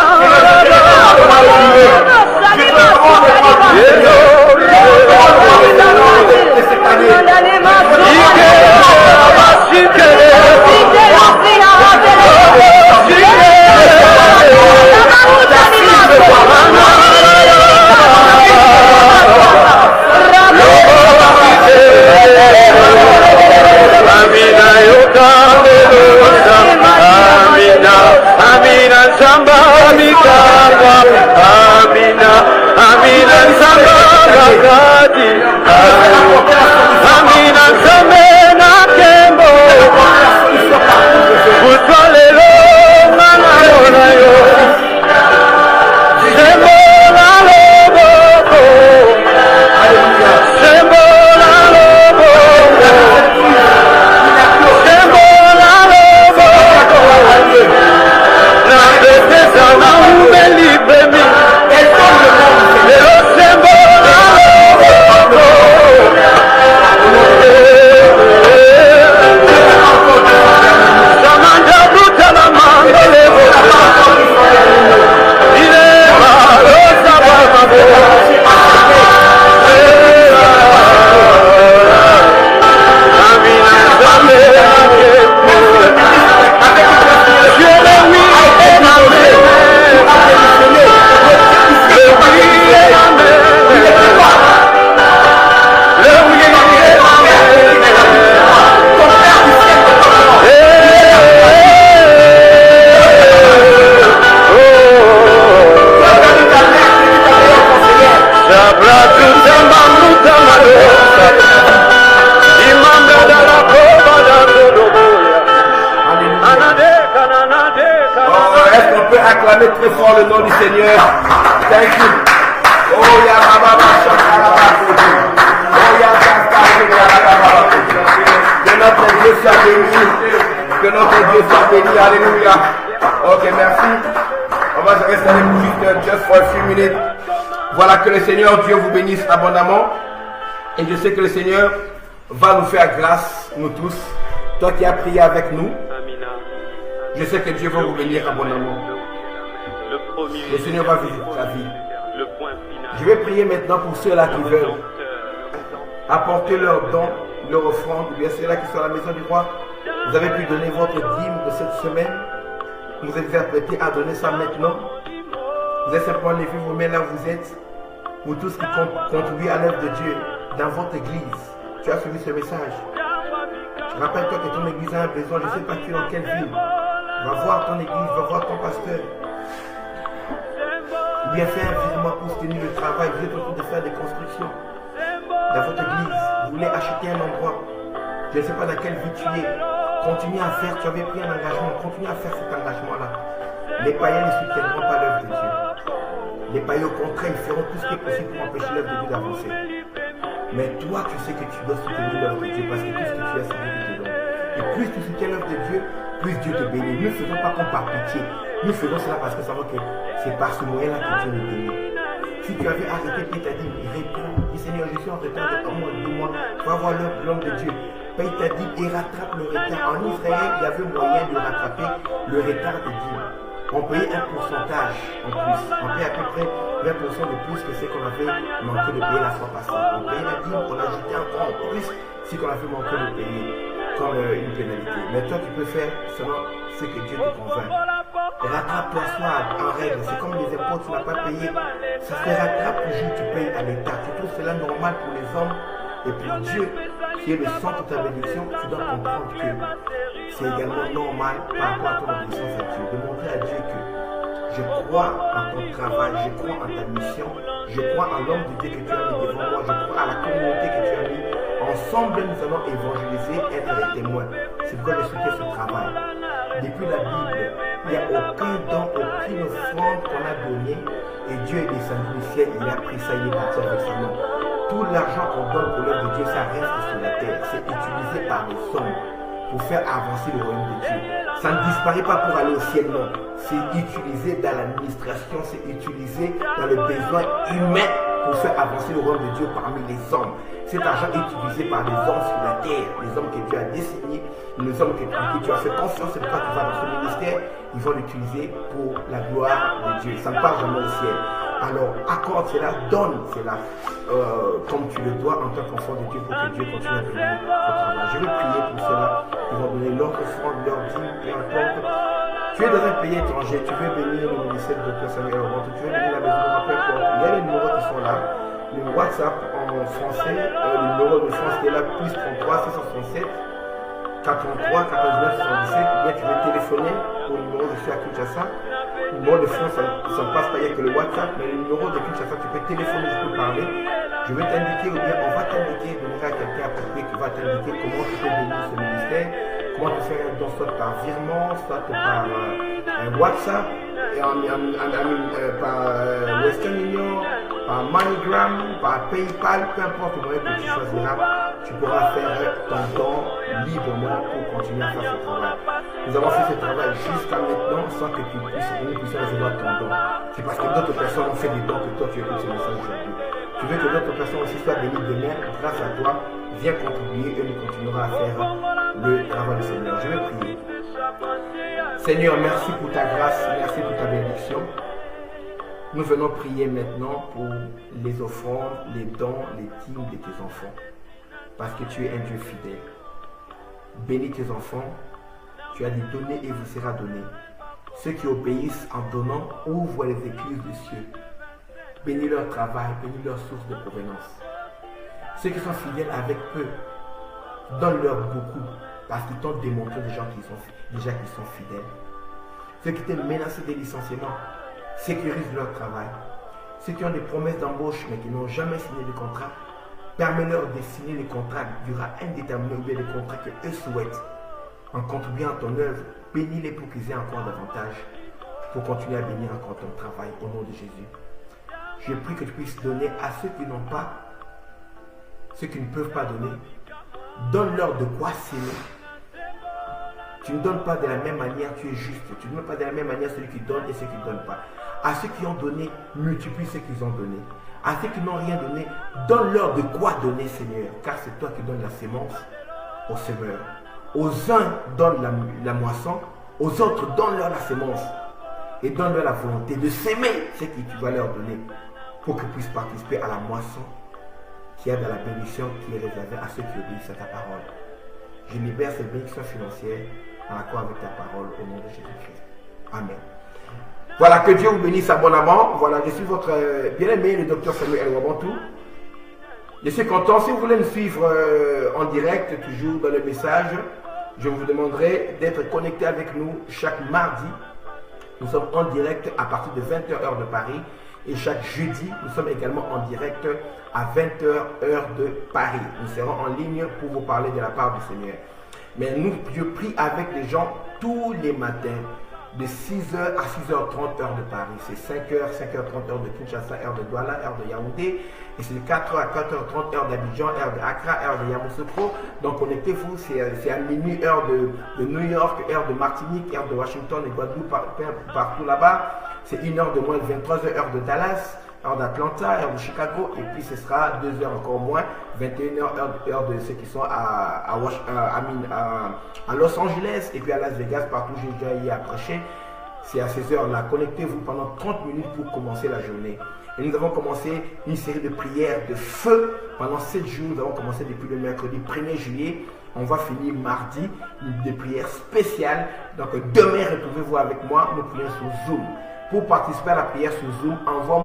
Acclamez très fort le nom du Seigneur. Thank you. Oh, ya baba que notre Dieu soit béni. Que notre Dieu soit béni. Alléluia. Ok, merci. On va se rester avec vous juste for a few minutes. Voilà, que le Seigneur Dieu vous bénisse abondamment. Et je sais que le Seigneur va nous faire grâce, nous tous. Toi qui as prié avec nous. Je sais que Dieu va vous bénir abondamment. Le Seigneur va vivre ta vie. Je vais prier maintenant pour ceux-là qui veulent apporter leurs dons, leur offrande, ou bien ceux-là qui sont à la maison du roi. Vous avez pu donner votre dîme de cette semaine. Vous êtes apprêtés à donner ça maintenant. Vous êtes simplement levé vos mains là où vous êtes. Pour tous qui contribuent à l'œuvre de Dieu dans votre église. Tu as suivi ce message. Rappelle-toi que ton église a un besoin. Je ne sais pas tu es dans quelle ville. Va voir ton église, va voir ton pasteur. Ou bien faire un virement pour soutenir le travail. Vous êtes en train de faire des constructions dans votre église. Vous voulez acheter un endroit. Je ne sais pas dans quelle ville tu es. Continue à faire. Tu avais pris un engagement. Continue à faire cet engagement-là. Les païens ne soutiendront pas l'œuvre de Dieu. Les païens, au contraire, ils feront tout ce qui est possible pour empêcher l'œuvre de Dieu d'avancer. Mais toi, tu sais que tu dois soutenir l'œuvre de Dieu parce que tout ce que tu as, c'est Dieu qui te donne. Et plus tu soutiens l'œuvre de Dieu, plus Dieu te bénit. Nous ne faisons pas comme par pitié. Nous faisons cela parce que nous savons que c'est par ce moyen-là que Dieu nous bénit. Si tu avais arrêté, Dieu t'a dit, réponds, dis Seigneur, je suis en retard de un mois, 2 mois, va voir l'homme de Dieu. Paye ta dîme et rattrape le retard. En Israël, il y avait moyen de rattraper le retard de dîme. On payait un pourcentage en plus. On payait à peu près 20% de plus que ce qu'on avait manqué de payer la fois passée. On payait la dîme, on ajoutait encore en plus ce qu'on avait manqué de payer comme une pénalité. Mais toi, tu peux faire selon ce que Dieu te convainc. Rattrape-toi, sois en règle. C'est comme les impôts, tu n'as pas payé. Ça se rattrape toujours, tu payes à l'État. Tu trouves cela normal pour les hommes. Et pour Dieu, qui est le centre de ta bénédiction, tu dois comprendre que c'est également normal par rapport à ton obéissance à Dieu. De montrer à Dieu que je crois en ton travail, je crois en ta mission, je crois en l'homme de Dieu que tu as mis devant moi, je crois à la communauté que tu as mis. Ensemble, nous allons évangéliser, être les témoins. C'est pourquoi je soutiens ce travail. Depuis la Bible, il n'y a aucun don, aucune offrande qu'on a donné et Dieu est descendu du ciel, il a pris ça, il est parti avec sa main. Tout l'argent qu'on donne pour l'œuvre de Dieu, ça reste sur la terre. C'est utilisé par les hommes pour faire avancer le royaume de Dieu. Ça ne disparaît pas pour aller au ciel, non. C'est utilisé dans l'administration, c'est utilisé dans le besoin humain pour faire avancer le royaume de Dieu parmi les hommes. Cet argent est utilisé par les hommes sur la terre, les hommes que Dieu a désignés, les hommes que tu as fait confiance, c'est pourquoi tu vas dans ce ministère, ils vont l'utiliser pour la gloire de Dieu. Ça ne part jamais au ciel. Alors, accorde cela, donne cela comme tu le dois en tant qu'enfant de Dieu pour que Dieu continue à bénir ton travail. Je vais prier pour cela. Ils vont donner leur offrande, leur dîme, peu importe. Tu es dans un pays étranger, tu veux bénir le ministère de Dr Samuel Elrobantou, tu veux bénir la maison, peu importe. Il y a les numéros qui sont là. Le WhatsApp en français, le numéro de France qui est là, plus 33 667 43 89 77. Bien, tu veux téléphoner au numéro de chez Kinshasa. Le numéro de France, ça ne passe pas, il n'y a que le WhatsApp, mais le numéro de Kinshasa, tu peux téléphoner, je peux parler. Je vais t'indiquer, ou bien on va t'indiquer, donner à quelqu'un approprié qui va t'indiquer comment tu peux bénir ce ministère, comment tu fais un don, soit par virement, soit par WhatsApp, par Western Union, par MoneyGram, par PayPal, peu importe le moyen que tu choisiras, tu pourras faire ton don librement pour continuer à faire ce travail. Nous avons fait ce travail jusqu'à maintenant sans que nous puissions recevoir ton don. C'est parce que d'autres personnes ont fait des dons que toi tu écoutes ce message aujourd'hui. Tu veux que d'autres personnes aussi soient bénies demain grâce à toi. Viens contribuer et nous continuerons à faire le travail du Seigneur. Je vais prier. Seigneur, merci pour ta grâce, merci pour ta bénédiction. Nous venons prier maintenant pour les offrandes, les dons, les dîmes de tes enfants. Parce que tu es un Dieu fidèle. Bénis tes enfants. Tu as dit donner et vous sera donné. Ceux qui obéissent en donnant ouvrent les écluses du ciel. Bénis leur travail, bénis leur source de provenance. Ceux qui sont fidèles avec peu, donne-leur beaucoup parce qu'ils t'ont démontré déjà qu'ils sont fidèles. Ceux qui étaient menacés des licenciements, sécurise leur travail. Ceux qui ont des promesses d'embauche mais qui n'ont jamais signé de contrat, permets-leur de signer les contrats durant indéterminé ou bien les contrats que eux souhaitent. En contribuant à ton œuvre, bénis-les pour qu'ils aient encore davantage, pour continuer à bénir encore ton travail au nom de Jésus. Je prie que tu puisses donner à ceux qui n'ont pas, ceux qui ne peuvent pas donner. Donne-leur de quoi s'aimer. Tu ne donnes pas de la même manière, tu es juste. Tu ne donnes pas de la même manière celui qui donne et ceux qui ne donnent pas. À ceux qui ont donné, multiplie ce qu'ils ont donné. À ceux qui n'ont rien donné, donne-leur de quoi donner, Seigneur. Car c'est toi qui donnes la sémence aux semeurs. Aux uns, donne la moisson. Aux autres, donne-leur la sémence. Et donne-leur la volonté de s'aimer ce que tu vas leur donner. Pour qu'ils puissent participer à la moisson qui est dans la bénédiction qui est réservée à ceux qui obéissent à ta parole. Je libère cette bénédiction financière en accord avec ta parole au nom de Jésus-Christ. Amen. Voilà, que Dieu vous bénisse abondamment. Voilà, je suis votre bien-aimé, le Dr Samuel Elrobantou. Je suis content. Si vous voulez me suivre en direct, toujours dans le message, je vous demanderai d'être connecté avec nous chaque mardi. Nous sommes en direct à partir de 20h heure de Paris. Et chaque jeudi, nous sommes également en direct à 20h heure de Paris. Nous serons en ligne pour vous parler de la part du Seigneur. Mais je prie avec les gens tous les matins. de 6h à 6h30 heure de Paris. C'est 5h, 5h30 heure de Kinshasa, heure de Douala, heure de Yaoundé. Et c'est de 4h à 4h30 heure d'Abidjan, heure de Accra, heure de Yamoussoukro. Donc connectez-vous, c'est à minuit heure de New York, heure de Martinique, heure de Washington et Guadeloupe, partout là-bas. C'est 1 heure de moins de 23h heure de Dallas, heure d'Atlanta, heure de Chicago. Et puis ce sera 2 heures encore moins, 21h heure de ceux qui sont à Los Angeles et puis à Las Vegas, partout j'ai déjà y approché. C'est à ces heures-là. Connectez-vous pendant 30 minutes pour commencer la journée. Et nous avons commencé une série de prières de feu pendant 7 jours. Nous avons commencé depuis le mercredi 1er juillet. On va finir mardi, des prières spéciales. Donc demain, retrouvez-vous avec moi. Nous prions sur Zoom. Pour participer à la prière sur Zoom, envoie-moi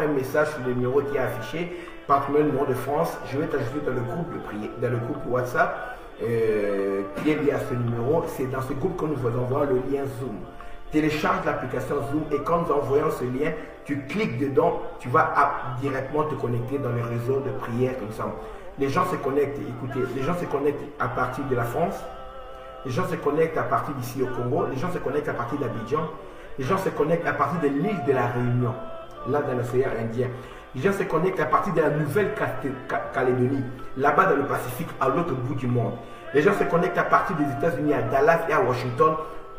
un message sur le numéro qui est affiché. Par le numéro de France, je vais t'ajouter dans le groupe de prière, dans le groupe WhatsApp. Qui est lié à ce numéro. C'est dans ce groupe que nous vous envoyons le lien Zoom. Télécharge l'application Zoom et quand nous envoyons ce lien, tu cliques dedans, tu vas directement te connecter dans le réseau de prière que nous sommes. Les gens se connectent, écoutez, les gens se connectent à partir de la France, les gens se connectent à partir d'ici au Congo, les gens se connectent à partir d'Abidjan, les gens se connectent à partir de l'île de la Réunion, là dans l'océan Indien. Les gens se connectent à partir de la Nouvelle-Calédonie, là-bas dans le Pacifique, à l'autre bout du monde. Les gens se connectent à partir des États-Unis, à Dallas et à Washington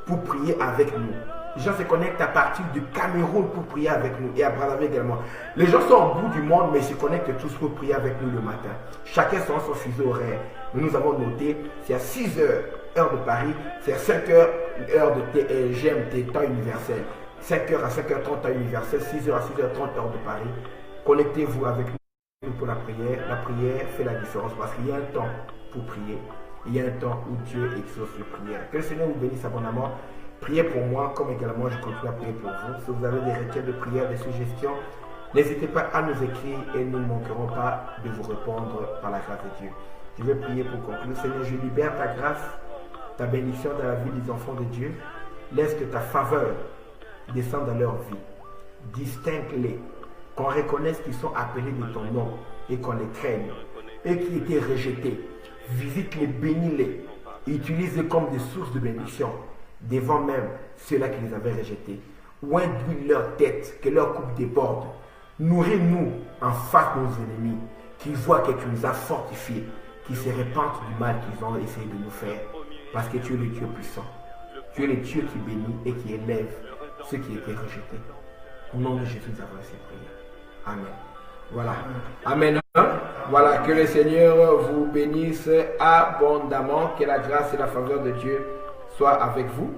pour prier avec nous. Les gens se connectent à partir du Cameroun pour prier avec nous et à Brazzaville également. Les gens sont au bout du monde, mais ils se connectent tous pour prier avec nous le matin. Chacun selon son fuseau horaire. Nous avons noté, c'est à 6h, heure de Paris, c'est à 5h, heure de GMT, temps universel. 5h à 5h30, temps universel, 6h à 6h30, heure de Paris. Connectez-vous avec nous pour la prière. La prière fait la différence parce qu'il y a un temps pour prier. Il y a un temps où Dieu exauce les prières. Que le Seigneur vous bénisse abondamment. Priez pour moi, comme également je continue à prier pour vous. Si vous avez des requêtes de prière, des suggestions, n'hésitez pas à nous écrire et nous ne manquerons pas de vous répondre par la grâce de Dieu. Je vais prier pour conclure. Seigneur, je libère ta grâce, ta bénédiction dans la vie des enfants de Dieu. Laisse que ta faveur descende dans leur vie. Distingue-les. Qu'on reconnaisse qu'ils sont appelés de ton nom et qu'on les craigne. Eux qui étaient rejetés, visite-les, bénis-les, utilise-les comme des sources de bénédiction devant même ceux-là qui les avaient rejetés. Oindouille leur tête, que leur coupe déborde. Nourris-nous en face de nos ennemis, qu'ils voient que tu nous as fortifiés, qu'ils se repentent du mal qu'ils ont essayé de nous faire. Parce que tu es le Dieu puissant. Tu es le Dieu qui bénit et qui élève ceux qui étaient rejetés. Au nom de Jésus, nous avons ces prières. Amen. Voilà. Amen. Voilà, que le Seigneur vous bénisse abondamment, que la grâce et la faveur de Dieu soient avec vous.